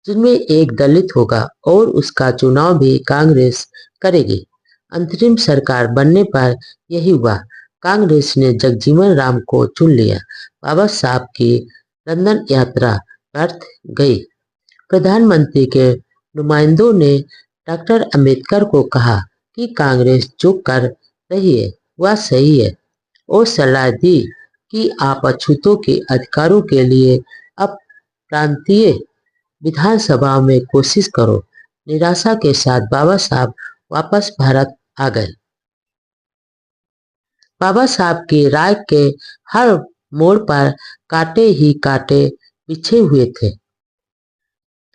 Speaker 1: जिनमें एक दलित होगा और उसका चुनाव भी कांग्रेस करेगी। अंतरिम सरकार बनने पर यही हुआ। कांग्रेस ने जगजीवन राम को चुन लिया। बाबा साहब की लंदन यात्रा व्यर्थ गई। प्रधानमंत्री के नुमाइंदों ने डॉक्टर अम्बेडकर को कहा कि कांग्रेस जो कर रही है वह सही है और सलाह दी कि आप अछूतों के अधिकारों के लिए अब प्रांतीय विधानसभा में कोशिश करो। निराशा के साथ बाबा साहब वापस भारत आ गए। बाबा साहब की राय के हर मोड़ पर कांटे ही कांटे बिछे हुए थे।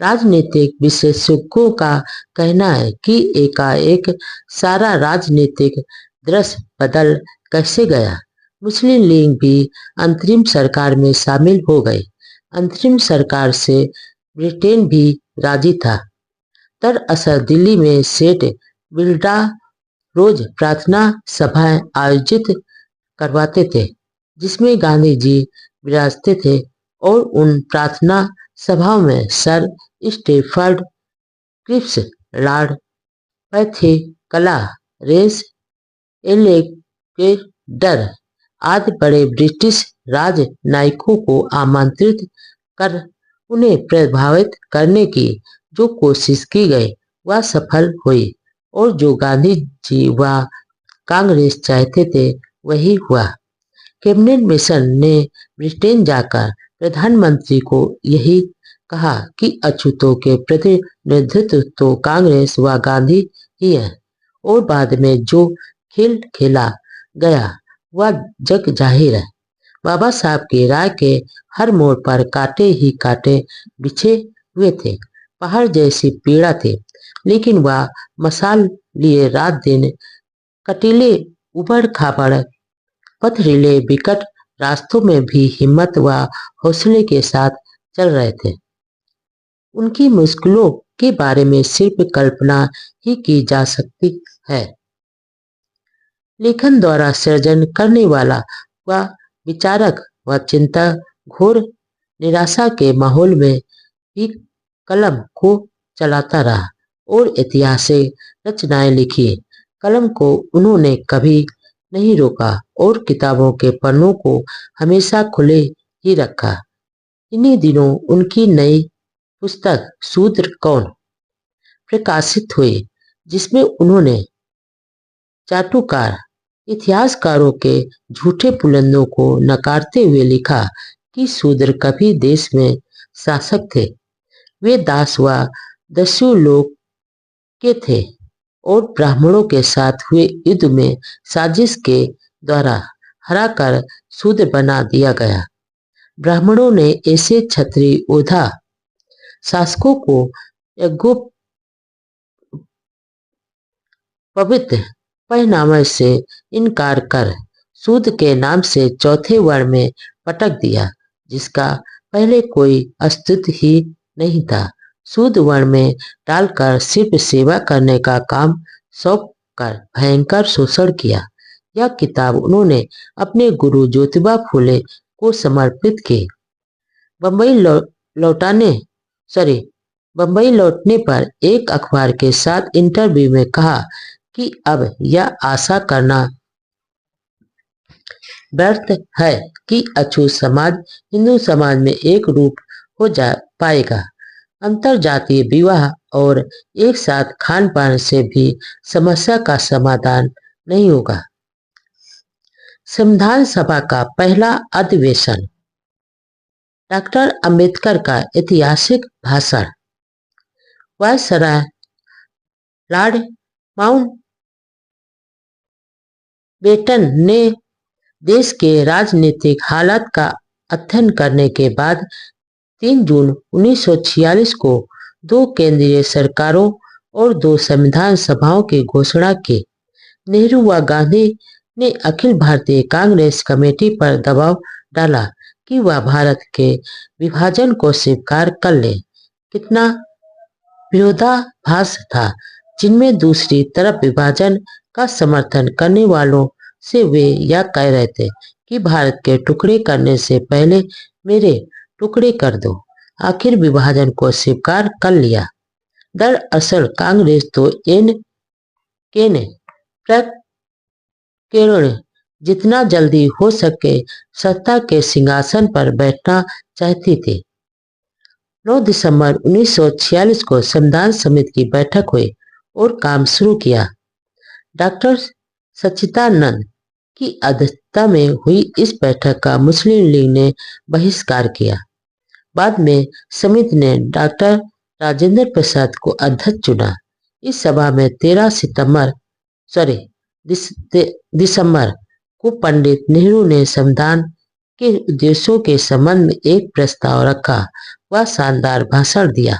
Speaker 1: राजनीतिक विशेषज्ञों का कहना है कि एकाएक सारा राजनीतिक दृश्य बदल कैसे गया। मुस्लिम लीग भी अंतरिम सरकार में शामिल हो गई। अंतरिम सरकार से ब्रिटेन भी राजी था। दरअसल दिल्ली में सेठ बिल्डा रोज प्रार्थना सभाएं आयोजित करवाते थे जिसमें गांधी जी विराजते थे और उन प्रार्थना सभाओं में sir Stafford Cripps, lord Pethick Lawrence, रेस एलेक्जेंडर आदि बड़े ब्रिटिश राजनयिकों को आमंत्रित कर उन्हें प्रभावित करने की जो कोशिश की गई वह सफल हुई और जो गांधी जी व कांग्रेस चाहते थे वही हुआ। कैबिनेट मिशन ने ब्रिटेन जाकर प्रधानमंत्री को यही कहा कि अछूतों के प्रतिनिधित्व तो कांग्रेस व गांधी ही है और बाद में जो खेल खेला गया वह जग जाहिर है। बाबा साहब की राय के हर मोड़ पर कांटे ही कांटे बिछे हुए थे। पहाड़ जैसी पीड़ा थी, लेकिन वह मशाल लिए रात दिन कटीले उबड़ खाबड़ पथरीले विकट रास्तों में भी हिम्मत व हौसले के साथ चल रहे थे। उनकी मुश्किलों के बारे में सिर्फ कल्पना ही की जा सकती है। लेखन द्वारा सृजन करने वाला व विचारक व चिंतक घोर निराशा के माहौल में भी कलम को चलाता रहा और ऐतिहासिक रचनाएं लिखी। कलम को उन्होंने कभी नहीं रोका और किताबों के पन्नों को हमेशा खुले ही रखा। इन्हीं दिनों उनकी नई पुस्तक शूद्र कौन प्रकाशित हुई, जिसमें उन्होंने चाटुकार इतिहासकारों के झूठे पुलंदों को नकारते हुए लिखा कि शूद्र कभी देश में शासक थे। वे दास व दस्यु लोग के थे और ब्राह्मणों के साथ हुए युद्ध में साजिश के द्वारा हराकर शूद्र बना दिया गया। ब्राह्मणों ने ऐसे क्षत्रिय योद्धा शासकों को पवित्र पहनावे से इनकार कर शूद्र के नाम से चौथे वर्ण में पटक दिया, जिसका पहले कोई अस्तित्व ही नहीं था। शूद्र वर्ण में डालकर सिर्फ सेवा करने का काम सौंप कर भयंकर शोषण किया। यह किताब उन्होंने अपने गुरु ज्योतिबा फुले को समर्पित की। बम्बई लौटने पर एक अखबार के साथ इंटरव्यू में कहा कि अब यह आशा करना व्यर्थ है कि अछूत समाज हिंदू समाज में एक रूप हो जा पाएगा। अंतरजातीय विवाह और एक साथ खान पान से भी समस्या का समाधान नहीं होगा। संविधान सभा का पहला अधिवेशन, डॉक्टर अंबेडकर का ऐतिहासिक भाषण, वायसराय लॉर्ड माउंटबेटन ने देश के राजनीतिक हालात का अध्ययन करने के बाद 3 जून 1946 को 2 केंद्रीय सरकारों और 2 संविधान सभाओं की घोषणा की। नेहरू व गांधी ने अखिल भारतीय कांग्रेस कमेटी पर दबाव डाला कि वह भारत के विभाजन को स्वीकार कर ले। कितना विरोधाभास था, जिनमें दूसरी तरफ विभाजन का समर्थन करने वालों से वे यह कह रहे थे कि भारत के टुकड़े करने से पहले मेरे टुकड़े कर दो। आखिर विभाजन को स्वीकार कर लिया। दरअसल कांग्रेस तो केन प्रकरण जितना जल्दी हो सके सत्ता के सिंहासन पर बैठना चाहती थी। 9 दिसंबर 1946 को संविधान समिति की बैठक हुई और काम शुरू किया। डॉक्टर सच्चिदानंद की अध्यक्षता में हुई इस बैठक का मुस्लिम लीग ने बहिष्कार किया। बाद में समिति ने डॉक्टर राजेंद्र प्रसाद को अध्यक्ष चुना। इस सभा में 13 दिसंबर को पंडित नेहरू ने संविधान के उद्देश्यों के संबंध में एक प्रस्ताव रखा व शानदार भाषण दिया।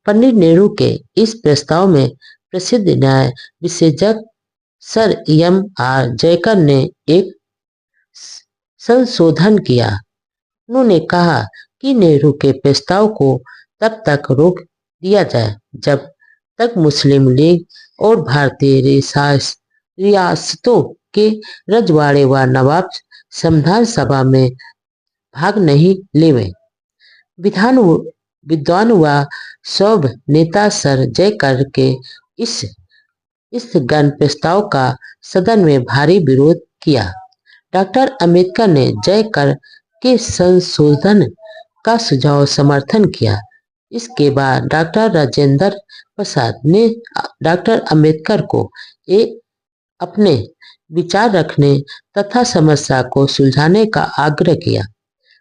Speaker 1: पंडित नेहरू के इस प्रस्ताव में प्रसिद्ध न्याय विशेषज्ञ सर एम.आर. जयकर ने एक संशोधन किया। उन्होंने कहा कि नेहरू के प्रस्ताव को तब तक रोक दिया जाए जब तक मुस्लिम लीग और भारतीय रियासतों के रजवाड़े व नवाब संविधान सभा में भाग नहीं लेवे। विद्वान व सौभ नेता सर जयकर के इस गण प्रस्ताव का सदन में भारी विरोध किया। डॉक्टर अंबेडकर ने जयकर के संशोधन का सुझाव समर्थन किया। इसके बाद डॉक्टर राजेंद्र प्रसाद ने डॉक्टर अंबेडकर को अपने विचार रखने तथा समस्या को सुलझाने का आग्रह किया।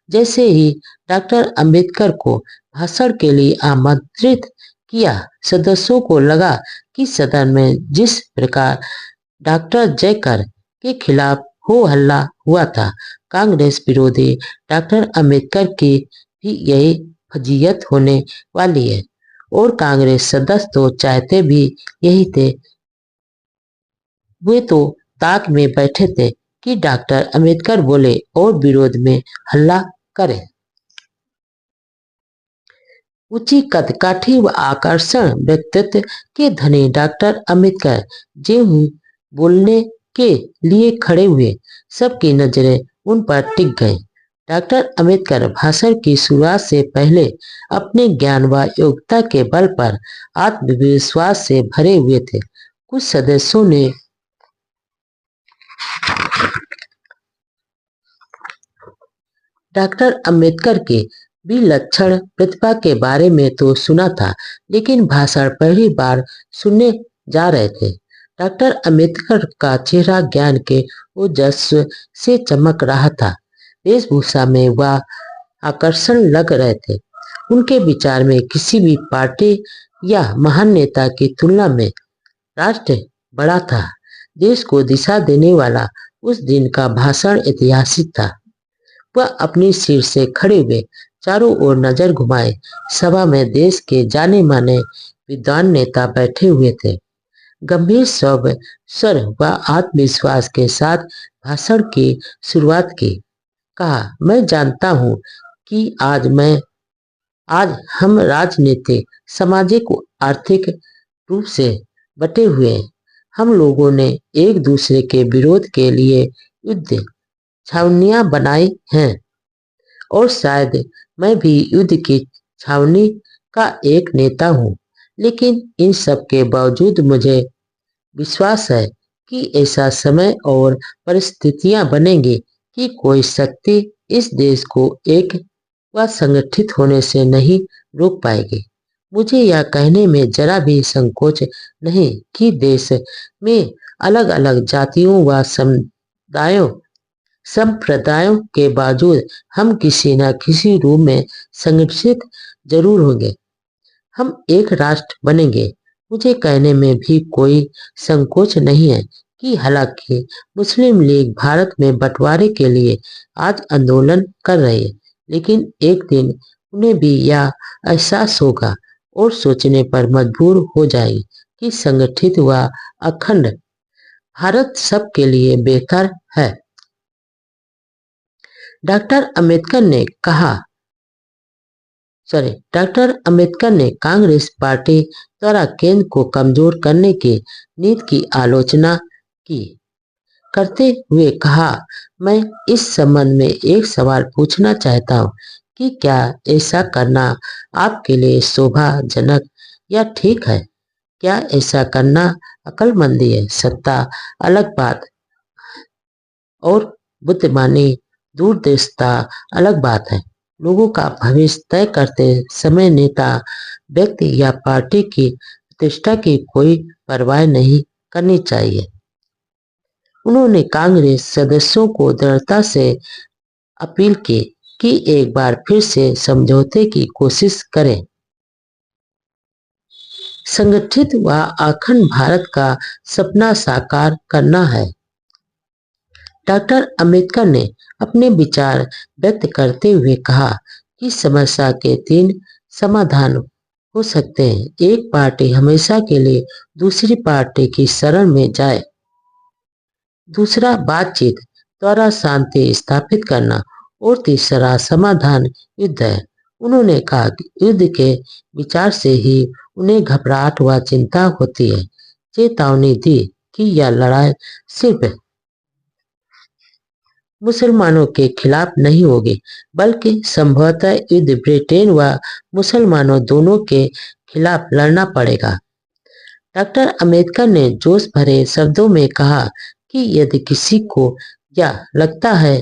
Speaker 1: जैसे ही डॉक्टर अंबेडकर को भाषण के लिए आमंत्रित किया, सदस्यों को लगा कि सदन में जिस प्रकार डॉक्टर जयकर के खिलाफ हो हल्ला हुआ था, कांग्रेस विरोधी डॉक्टर अंबेडकर की भी यही फजीयत होने वाली है और कांग्रेस सदस्य तो चाहते भी यही थे। वे तो ताक में बैठे थे कि डॉक्टर अंबेडकर बोले और विरोध में हल्ला करे। ऊंची कदकाठी व आकर्षण व्यक्तित्व के धनी डॉक्टर अंबेडकर ज्यों बोलने के लिए खड़े हुए, सबकी नजरें उन पर टिक गई। डॉक्टर अंबेडकर भाषण की शुरुआत से पहले अपने ज्ञान व योग्यता के बल पर आत्मविश्वास से भरे हुए थे। कुछ सदस्यों ने डॉक्टर अंबेडकर के विलक्षण प्रतिभा के बारे में तो सुना था, लेकिन भाषण पहली बार सुनने जा रहे थे। डॉक्टर अंबेडकर का चेहरा ज्ञान के ओजस्व से चमक रहा था। वेशभूषा में वह आकर्षण लग रहे थे। उनके विचार में किसी भी पार्टी या महान नेता की तुलना में राष्ट्र बड़ा था। देश को दिशा देने वाला उस दिन का भाषण ऐतिहासिक था। वह अपनी सीट से खड़े हुए चारों ओर नजर घुमाए। सभा में देश के जाने माने विद्वान नेता बैठे हुए थे। गंभीर स्वर व आत्मविश्वास के साथ भाषण की शुरुआत की। कहा, मैं जानता हूं कि आज हम राजनीतिक, सामाजिक, आर्थिक रूप से बटे हुए हैं। हम लोगों ने एक दूसरे के विरोध के लिए युद्ध छावनियां बनाई हैं और शायद मैं भी युद्ध की छावनी का एक नेता हूं, लेकिन इन सब के बावजूद मुझे विश्वास है कि ऐसा समय और परिस्थितियां बनेंगी कि कोई शक्ति इस देश को एक व संगठित होने से नहीं रोक पाएगी। मुझे यह कहने में जरा भी संकोच नहीं कि देश में अलग अलग जातियों व संप्रदायों के बावजूद हम किसी न किसी रूप में संगठित जरूर होंगे। हम एक राष्ट्र बनेंगे। मुझे कहने में भी कोई संकोच नहीं है कि हालांकि मुस्लिम लीग भारत में बंटवारे के लिए आज आंदोलन कर रही है, लेकिन एक दिन उन्हें भी यह एहसास होगा और सोचने पर मजबूर हो जाएगी कि संगठित व अखंड भारत सबके लिए बेहतर है। डॉक्टर अंबेडकर ने कांग्रेस पार्टी द्वारा केंद्र को कमजोर करने की नीति की आलोचना करते हुए कहा, मैं इस संबंध में एक सवाल पूछना चाहता हूं कि क्या ऐसा करना आपके लिए शोभाजनक या ठीक है? क्या ऐसा करना अक्लमंदी है? सत्ता अलग बात और बुद्धिमानी दूरदर्शिता अलग बात है। लोगों का भविष्य तय करते समय नेता, व्यक्ति या पार्टी की प्रतिष्ठा की कोई परवाह नहीं करनी चाहिए। उन्होंने कांग्रेस सदस्यों को दृढ़ता से अपील की कि एक बार फिर से समझौते की कोशिश करें। संगठित व अखंड भारत का सपना साकार करना है। डॉक्टर अंबेडकर ने अपने विचार व्यक्त करते हुए कहा कि समस्या के 3 समाधान हो सकते हैं। एक पार्टी हमेशा के लिए दूसरी पार्टी की शरण में जाए, दूसरा बातचीत द्वारा शांति स्थापित करना और तीसरा समाधान युद्ध है। उन्होंने कहा कि युद्ध के विचार से ही उन्हें घबराहट व चिंता होती है। चेतावनी दी कि यह लड़ाई सिर्फ मुसलमानों के खिलाफ नहीं होगी, बल्कि संभवतः युद्ध ब्रिटेन व मुसलमानों दोनों के खिलाफ लड़ना पड़ेगा। डॉक्टर अंबेडकर ने जोश भरे शब्दों में कहा कि यदि किसी को यह लगता है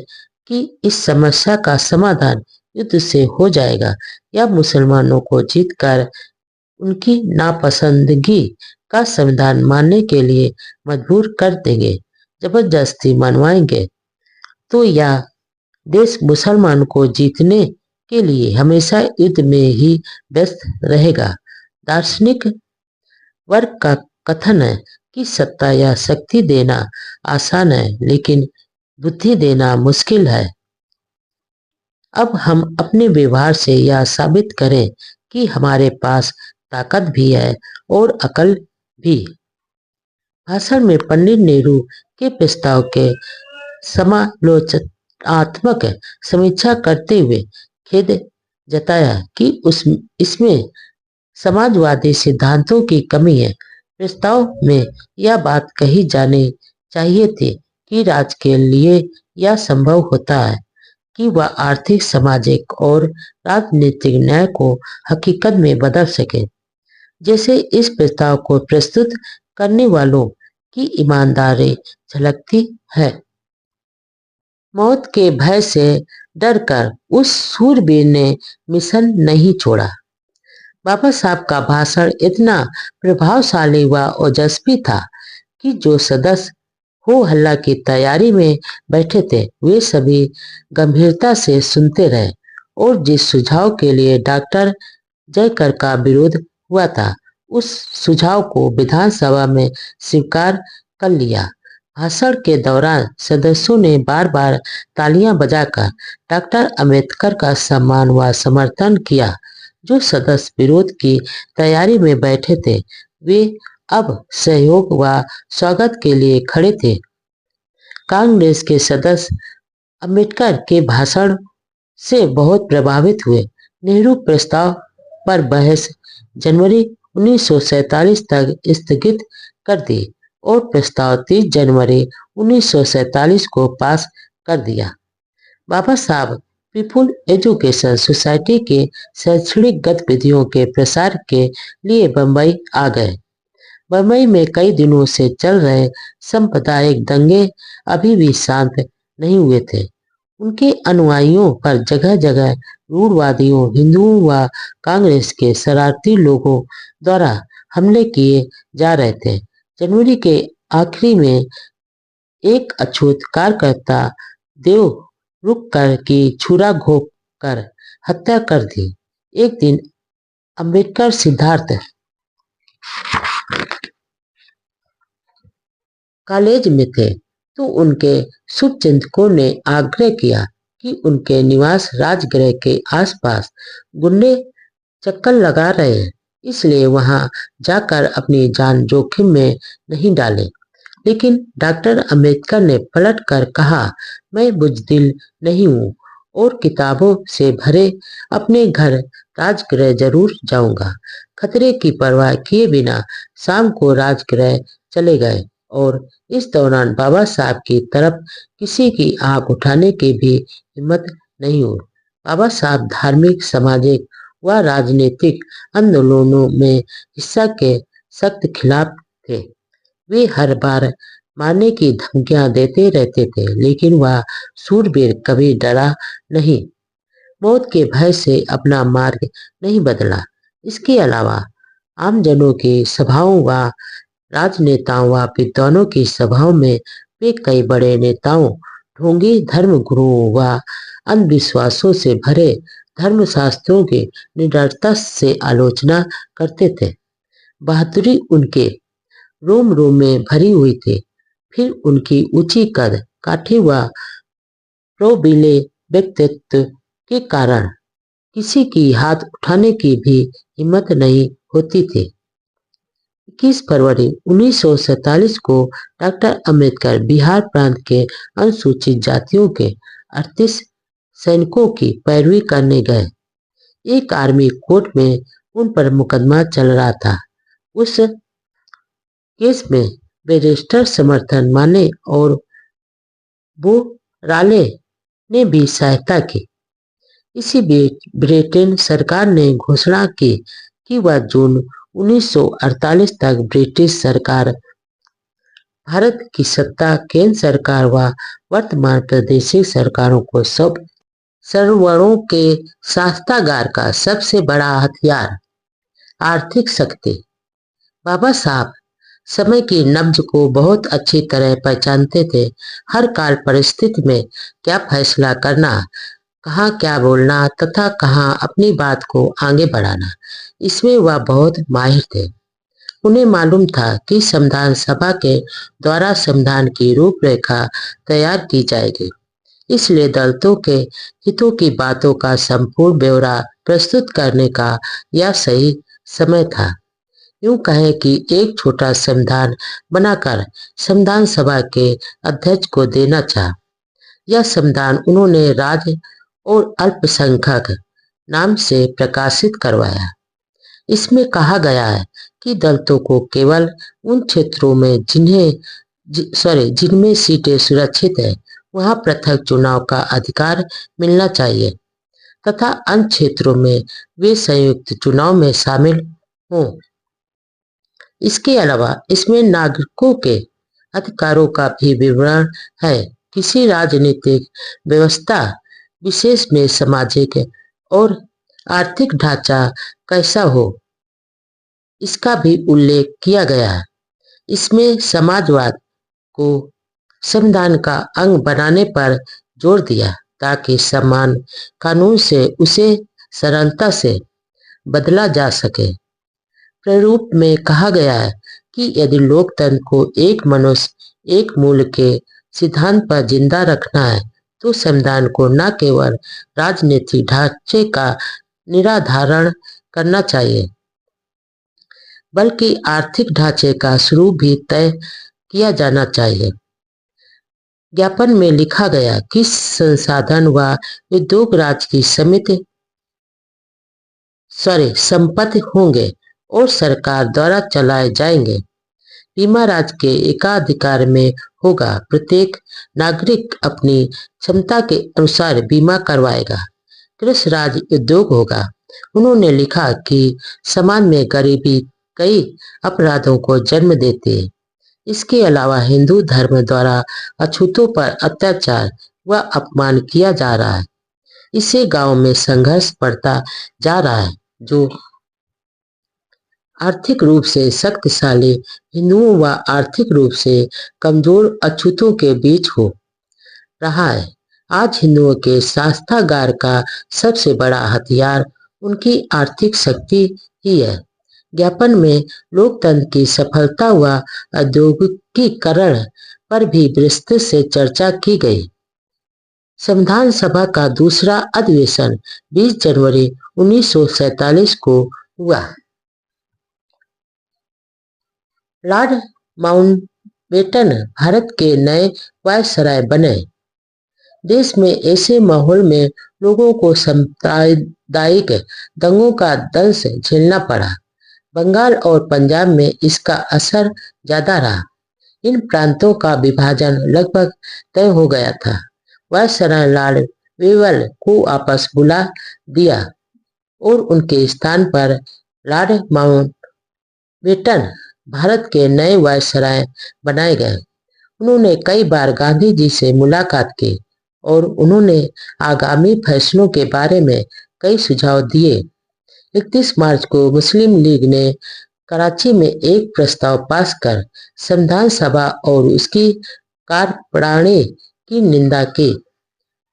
Speaker 1: कि इस समस्या का समाधान युद्ध से हो जाएगा या मुसलमानों को जीतकर उनकी नापसंदगी का संविधान मानने के लिए मजबूर कर देंगे, जबरदस्ती मनवाएंगे, तो यह देश मुसलमान को जीतने के लिए हमेशा युद्ध में ही व्यस्त रहेगा। दार्शनिक वर्ग का कथन है कि सत्ता या शक्ति देना आसान है, लेकिन बुद्धि देना मुश्किल है। अब हम अपने व्यवहार से यह साबित करें कि हमारे पास ताकत भी है और अकल भी। भाषण में पंडित नेहरू के प्रस्ताव के समालोचनात्मक समीक्षा करते हुए खेद जताया कि इसमें समाजवादी सिद्धांतों की कमी है। प्रस्ताव में यह बात कही जानी चाहिए थी कि राज्य के लिए यह संभव होता है कि वह आर्थिक, सामाजिक और राजनीतिक न्याय को हकीकत में बदल सके। जैसे इस प्रस्ताव को प्रस्तुत करने वालों की ईमानदारी झलकती है। मौत के भय से डरकर उस सूरवीर ने मिशन नहीं छोड़ा। बाबा साहब का भाषण इतना प्रभावशाली व ओजस्वी था कि जो सदस्य हो हल्ला की तैयारी में बैठे थे वे सभी गंभीरता से सुनते रहे और जिस सुझाव के लिए डॉक्टर जयकर का विरोध हुआ था उस सुझाव को विधानसभा में स्वीकार कर लिया। भाषण के दौरान सदस्यों ने बार बार तालियां बजाकर डॉक्टर अंबेडकर का सम्मान व समर्थन किया। जो सदस्य विरोध की तैयारी में बैठे थे वे अब सहयोग व स्वागत के लिए खड़े थे। कांग्रेस के सदस्य अंबेडकर के भाषण से बहुत प्रभावित हुए। नेहरू प्रस्ताव पर बहस जनवरी 1947 तक स्थगित कर दी और प्रस्ताव 30 जनवरी 1947 को पास कर दिया। बाबा साहब पीपुल एजुकेशन सोसाइटी के शैक्षणिक गतिविधियों के प्रसार के लिए बंबई आ गए। बंबई में कई दिनों से चल रहे सांप्रदायिक दंगे अभी भी शांत नहीं हुए थे। उनके अनुयायियों पर जगह जगह रूढ़वादियों, हिंदुओं व कांग्रेस के शरारती लोगों द्वारा हमले किए जा रहे थे। जनवरी के आखिरी में एक अछूत कार्यकर्ता देव रुक कर की छुरा घोंप कर हत्या कर दी। एक दिन अंबेडकर सिद्धार्थ कॉलेज में थे तो उनके शुभचिंतकों ने आग्रह किया कि उनके निवास राजगृह के आसपास गुंडे चक्कर लगा रहे हैं, इसलिए वहां जाकर अपनी जान जोखिम में नहीं डालें। लेकिन डॉक्टर अंबेडकर ने पलट कर कहा, मैं बुजदिल नहीं हूँ और किताबों से भरे अपने घर राजगृह जरूर जाऊंगा। खतरे की परवाह किए बिना शाम को राजगृह चले गए और इस दौरान बाबा साहब की तरफ किसी की आंख उठाने की भी हिम्मत नहीं हुई। बाबा साहब धार्मिक, सामाजिक व राजनीतिक आंदोलनों में हिस्सा के सख्त खिलाफ थे। वे हर बार मारने की धमकियां देते रहते थे, लेकिन वह सूरवीर कभी डरा नहीं, मौत के भय से अपना मार्ग नहीं बदला। इसके अलावा आमजनों की सभाओं व राजनेताओं व विद्वानों की सभाओं में वे कई बड़े नेताओं, ढोंगी धर्मगुरुओं व अंधविश्वासों से भरे धर्मशास्त्रों की निडरता से आलोचना करते थे। बहादुरी उनके रोम रोम में भरी हुई थी। फिर उनकी ऊंची कद काठी व प्रोबिले व्यक्तित्व के कारण किसी की हाथ उठाने की भी हिम्मत नहीं होती थी। 21 फरवरी 1947 को डॉक्टर अंबेडकर बिहार प्रांत के अनुसूचित जातियों के 38 सैनिकों की पैरवी करने गए। एक आर्मी कोर्ट में उन पर मुकदमा चल रहा था। उस केस में बैरिस्टर समर्थन माने और बोराले ने भी सहायता की। इसी बीच ब्रिटेन सरकार ने घोषणा की कि वह जून 1948 तक ब्रिटिश सरकार, भारत की सत्ता केंद्र सरकार व वर्तमान प्रादेशिक सरकारों को सब सर्वरों के शास्त्रागार का सबसे बड़ा हथियार आर्थिक शक्ति। बाबा साहब समय की नब्ज को बहुत अच्छी तरह पहचानते थे। हर काल परिस्थिति में क्या फैसला करना, कहाँ क्या बोलना तथा कहाँ अपनी बात को आगे बढ़ाना, इसमें वह बहुत माहिर थे। उन्हें मालूम था कि संविधान सभा के द्वारा संविधान की रूपरेखा तैयार की जाएगी, इसलिए दलितों के हितों की बातों का संपूर्ण ब्यौरा प्रस्तुत करने का यह सही समय था। यूं कहें कि एक छोटा संविधान बनाकर संविधान सभा के अध्यक्ष को देना चाहा। यह संविधान उन्होंने राज्य और अल्पसंख्यक नाम से प्रकाशित करवाया। इसमें कहा गया है कि दलितों को केवल उन क्षेत्रों में जिनमें सीटें सुरक्षित है वहां पृथक चुनाव का अधिकार मिलना चाहिए तथा अन्य क्षेत्रों में वे संयुक्त चुनाव में शामिल हों। इसके अलावा इसमें नागरिकों के अधिकारों का भी विवरण है। किसी राजनीतिक व्यवस्था विशेष में सामाजिक और आर्थिक ढांचा कैसा हो, इसका भी उल्लेख किया गया है। इसमें समाजवाद को संविधान का अंग बनाने पर जोर दिया ताकि समान कानून से उसे सरलता से बदला जा सके। प्रारूप में कहा गया है कि यदि लोकतंत्र को एक मनुष्य एक मूल्य के सिद्धांत पर जिंदा रखना है तो संविधान को न केवल राजनीतिक ढांचे का निराधारण करना चाहिए बल्कि आर्थिक ढांचे का स्वरूप भी तय किया जाना चाहिए। ज्ञापन में लिखा गया कि संसाधन व उद्योग राज्य की संपत्ति होंगे और सरकार द्वारा चलाए जाएंगे। बीमा राज्य के एकाधिकार में होगा। प्रत्येक नागरिक अपनी क्षमता के अनुसार बीमा करवाएगा। कृषि राज्य उद्योग होगा। उन्होंने लिखा कि समाज में गरीबी कई अपराधों को जन्म देती है। इसके अलावा हिंदू धर्म द्वारा अछूतों पर अत्याचार व अपमान किया जा रहा है। इससे गांव में संघर्ष बढ़ता जा रहा है जो आर्थिक रूप से शक्तिशाली हिंदुओं व आर्थिक रूप से कमजोर अछूतों के बीच हो रहा है। आज हिंदुओं के शास्त्रागार का सबसे बड़ा हथियार उनकी आर्थिक शक्ति ही है। ज्ञापन में लोकतंत्र की सफलता व औद्योगिकीकरण पर भी विस्तृत से चर्चा की गई। संविधान सभा का दूसरा अधिवेशन 20 जनवरी 1947 को हुआ। लॉर्ड माउंटबेटन भारत के नए वायसराय बने। देश में ऐसे माहौल में लोगों को सांप्रदायिक दंगों का दंश झेलना पड़ा। बंगाल और पंजाब में इसका असर ज्यादा रहा। इन प्रांतों का विभाजन लगभग तय हो गया था। वायसराय लॉर्ड वेवल को वापस बुला दिया और उनके स्थान पर लॉर्ड माउंटबेटन भारत के नए वायसराय बनाए गए। उन्होंने कई बार गांधी जी से मुलाकात की और उन्होंने आगामी फैसलों के बारे में कई सुझाव दिए। 31 मार्च को मुस्लिम लीग ने कराची में एक प्रस्ताव पास कर संविधान सभा और उसकी कार्यप्रणाली की निंदा की।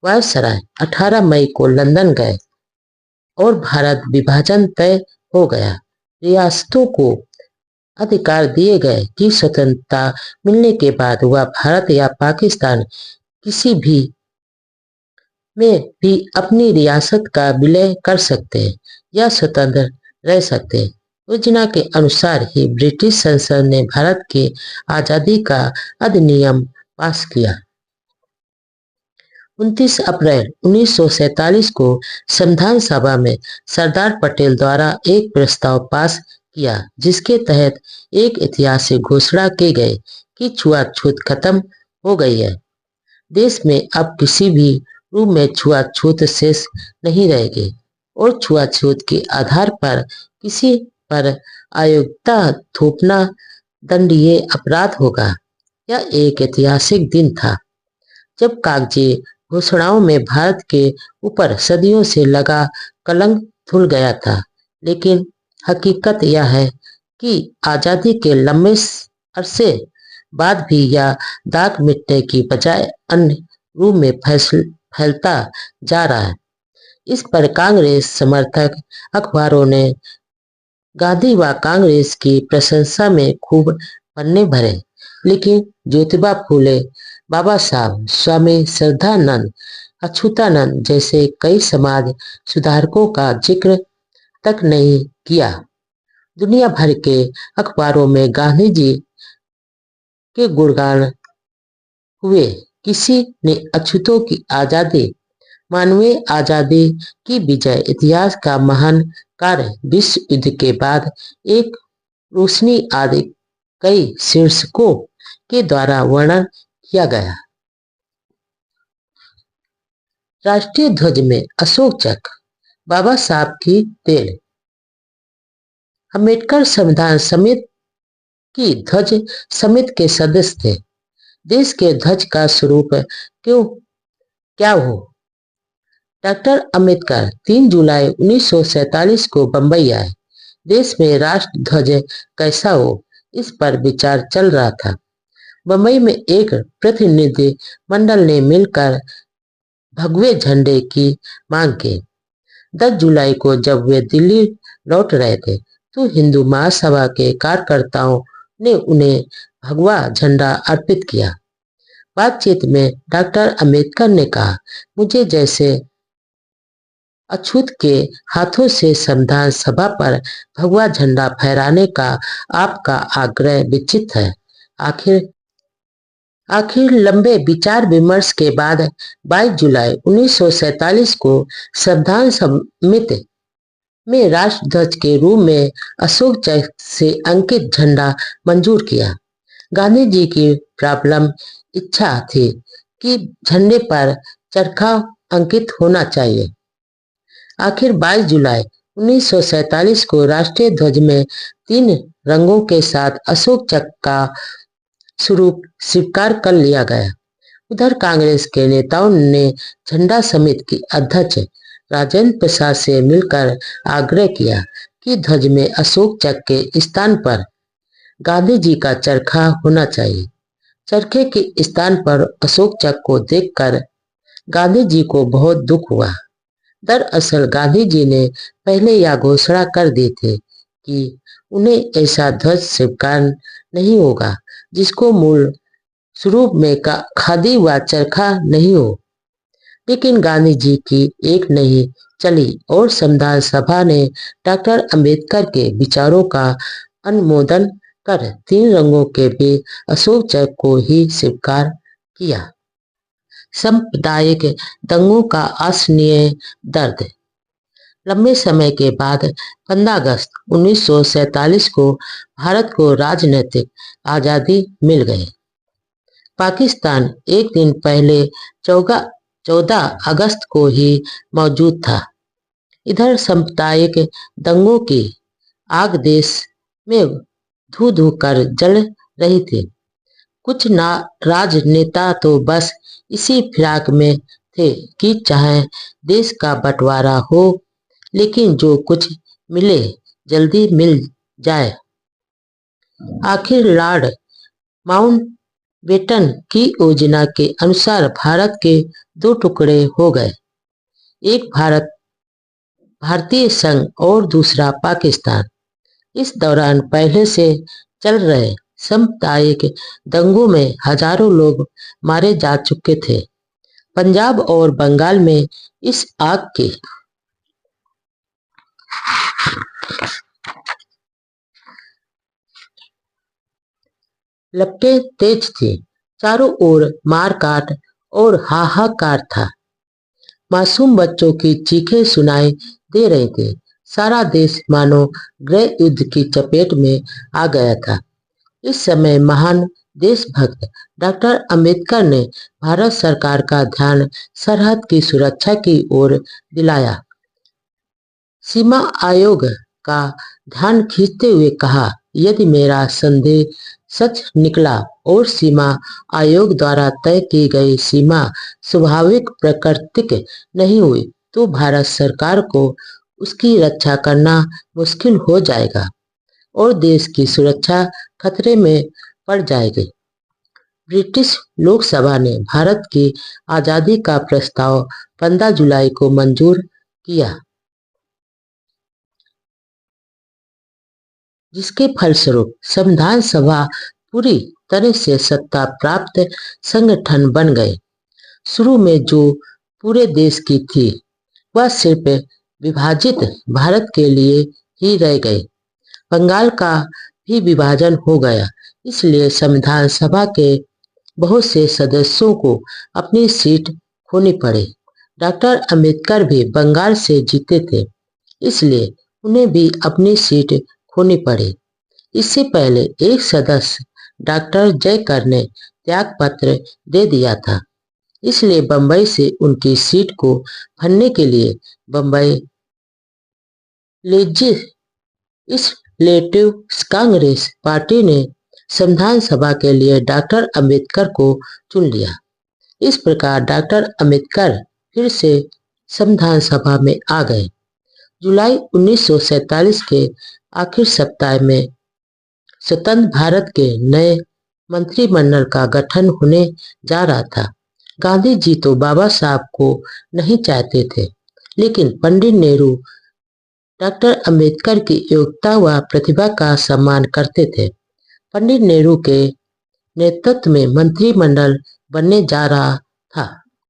Speaker 1: वायसराय 18 मई को लंदन गए और भारत विभाजन तय हो गया। रियासतों को अधिकार दिए गए कि स्वतंत्रता मिलने के बाद वह भारत या पाकिस्तान किसी भी में भी अपनी रियासत का विलय कर सकते हैं या स्वतंत्र रह सकते हैं। योजना के अनुसार ही ब्रिटिश संसद ने भारत की आजादी का अधिनियम पास किया। 29 अप्रैल 1947 को संविधान सभा में सरदार पटेल द्वारा एक प्रस्ताव पास किया, जिसके तहत एक ऐतिहासिक घोषणा की गई कि छुआछूत खत्म हो गई है। देश में अब किसी भी रूप में छुआछूत शेष नहीं रहेगी और छुआछूत के आधार पर किसी पर अयोग्यता थोपना दंडनीय अपराध होगा। यह एक ऐतिहासिक दिन था जब कागजी घोषणाओं में भारत के ऊपर सदियों से लगा कलंक धुल गया था, लेकिन हकीकत यह है कि आजादी के लंबे अरसे बाद भी यह दाग मिटने की बजाय अन्य रूप में फैलता जा रहा है। इस पर कांग्रेस समर्थक अखबारों ने गांधी व कांग्रेस की प्रशंसा में खूब पन्ने भरे, लेकिन ज्योतिबा फूले, बाबा साहब, स्वामी श्रद्धानंद, अच्युतानंद जैसे कई समाज सुधारकों का जिक्र तक नहीं किया। दुनिया भर के अखबारों में गांधी जी के गुणगान हुए। किसी ने अछूतों की आजादी, मानवीय आजादी की विजय, इतिहास का महान कार्य, विश्व युद्ध के बाद एक रोशनी आदि कई शीर्षकों के द्वारा वर्णन किया गया। राष्ट्रीय ध्वज में अशोक चक्र, बाबा साहब की देन। अम्बेडकर संविधान समिति की ध्वज समिति के सदस्य थे। देश के ध्वज का स्वरूप क्या हो? डॉक्टर अम्बेडकर 3 जुलाई 1947 को बंबई आए। देश में राष्ट्र ध्वज कैसा हो, इस पर विचार चल रहा था। बंबई में एक प्रतिनिधि मंडल ने मिलकर भगवे झंडे की मांग की। 10 जुलाई को जब वे दिल्ली लौट रहे थे तो हिंदू महासभा के कार्यकर्ताओं ने उन्हें भगवा झंडा अर्पित किया। बातचीत में डॉक्टर अम्बेडकर ने कहा, मुझे जैसे अछूत के हाथों से संविधान सभा पर भगवा झंडा फहराने का आपका आग्रह विचित्र है। आखिर लंबे विचार विमर्श के बाद 22 जुलाई 1947 को संविधान समिति में राष्ट्र ध्वज के रूप में अशोक चक्र से अंकित झंडा मंजूर किया। गांधी जी की प्रबल इच्छा थी कि झंडे पर चरखा अंकित होना चाहिए। आखिर 22 जुलाई 1947 को राष्ट्रीय ध्वज में 3 रंगों के साथ अशोक चक्र का स्वरूप स्वीकार कर लिया गया। उधर कांग्रेस के नेताओं ने झंडा समिति की अध्यक्ष राजेंद्र प्रसाद से मिलकर आग्रह किया कि ध्वज में अशोक चक्र के स्थान पर गांधी जी का चरखा होना चाहिए। चरखे के स्थान पर अशोक चक्र को देखकर गांधी जी को बहुत दुख हुआ। दरअसल गांधी जी ने पहले यह घोषणा कर दी थी कि उन्हें ऐसा ध्वज स्वीकार नहीं होगा जिसको मूल स्वरूप में खादी व चरखा नहीं हो। लेकिन गांधी जी की एक नहीं चली और संविधान सभा ने डॉक्टर अम्बेडकर के विचारों का अनुमोदन कर 3 रंगों के भी अशोक चक्र को ही स्वीकार किया। सांप्रदायिक दंगों का असहनीय दर्द। लंबे समय के बाद 15 अगस्त 1947 को भारत को राजनीतिक आजादी मिल गई। पाकिस्तान एक दिन पहले 14 अगस्त को ही मौजूद था। इधर सांप्रदायिक दंगों की आग देश में धू धू कर जल रही थी। कुछ राजनेता तो बस इसी फिराक में थे कि चाहे देश का बंटवारा हो, लेकिन जो कुछ मिले जल्दी मिल जाए। आखिर लॉर्ड माउंटबेटन की योजना के अनुसार भारत के दो टुकड़े हो गए, एक भारतीय संघ और दूसरा पाकिस्तान। इस दौरान पहले से चल रहे सांप्रदायिक दंगों में हजारों लोग मारे जा चुके थे। पंजाब और बंगाल में इस आग की लपटें तेज थी। चारों ओर मारकाट और हाहाकार था। मासूम बच्चों की चीखें सुनाई दे रही थी। सारा देश मानो गृह युद्ध की चपेट में आ गया था। इस समय महान देशभक्त डॉक्टर अंबेडकर ने भारत सरकार का ध्यान सरहद की सुरक्षा की ओर दिलाया। सीमा आयोग का ध्यान खींचते हुए कहा, यदि मेरा संदेह सच निकला और सीमा आयोग द्वारा तय की गई सीमा स्वाभाविक प्राकृतिक नहीं हुई तो भारत सरकार को उसकी रक्षा करना मुश्किल हो जाएगा और देश की सुरक्षा खतरे में पड़ जाएगी। ब्रिटिश लोकसभा ने भारत की आज़ादी का प्रस्ताव 15 जुलाई को मंजूर किया, जिसके फलस्वरूप संविधान सभा पूरी तरह से सत्ता प्राप्त संगठन बन गए। शुरू में जो पूरे देश की थी, वह सिर्फ विभाजित भारत के लिए ही रह गई। बंगाल का भी विभाजन हो गया, इसलिए संविधान सभा के बहुत से सदस्यों को अपनी सीट खोनी पड़ी। डॉक्टर अंबेडकर भी बंगाल से जीते थे, इसलिए उन्हें भी अपनी सीट खोनी पड़ी। इससे पहले एक सदस्य डॉक्टर जयकर ने त्याग पत्र दे दिया था, इसलिए बंबई से उनकी सीट को भरने के लिए बंबई लेजिस्लेटिव कांग्रेस पार्टी ने संविधान सभा के लिए डॉक्टर अंबेडकर को चुन लिया। इस प्रकार डॉक्टर अंबेडकर फिर से संविधान सभा में आ गए। जुलाई 1947 के आखिर सप्ताह में स्वतंत्र भारत के नए मंत्रिमंडल का गठन होने जा रहा था। गांधी जी तो बाबा साहब को नहीं चाहते थे, लेकिन पंडित नेहरू डॉक्टर अंबेडकर की योग्यता व प्रतिभा का सम्मान करते थे। पंडित नेहरू के नेतृत्व में मंत्रिमंडल बनने जा रहा था।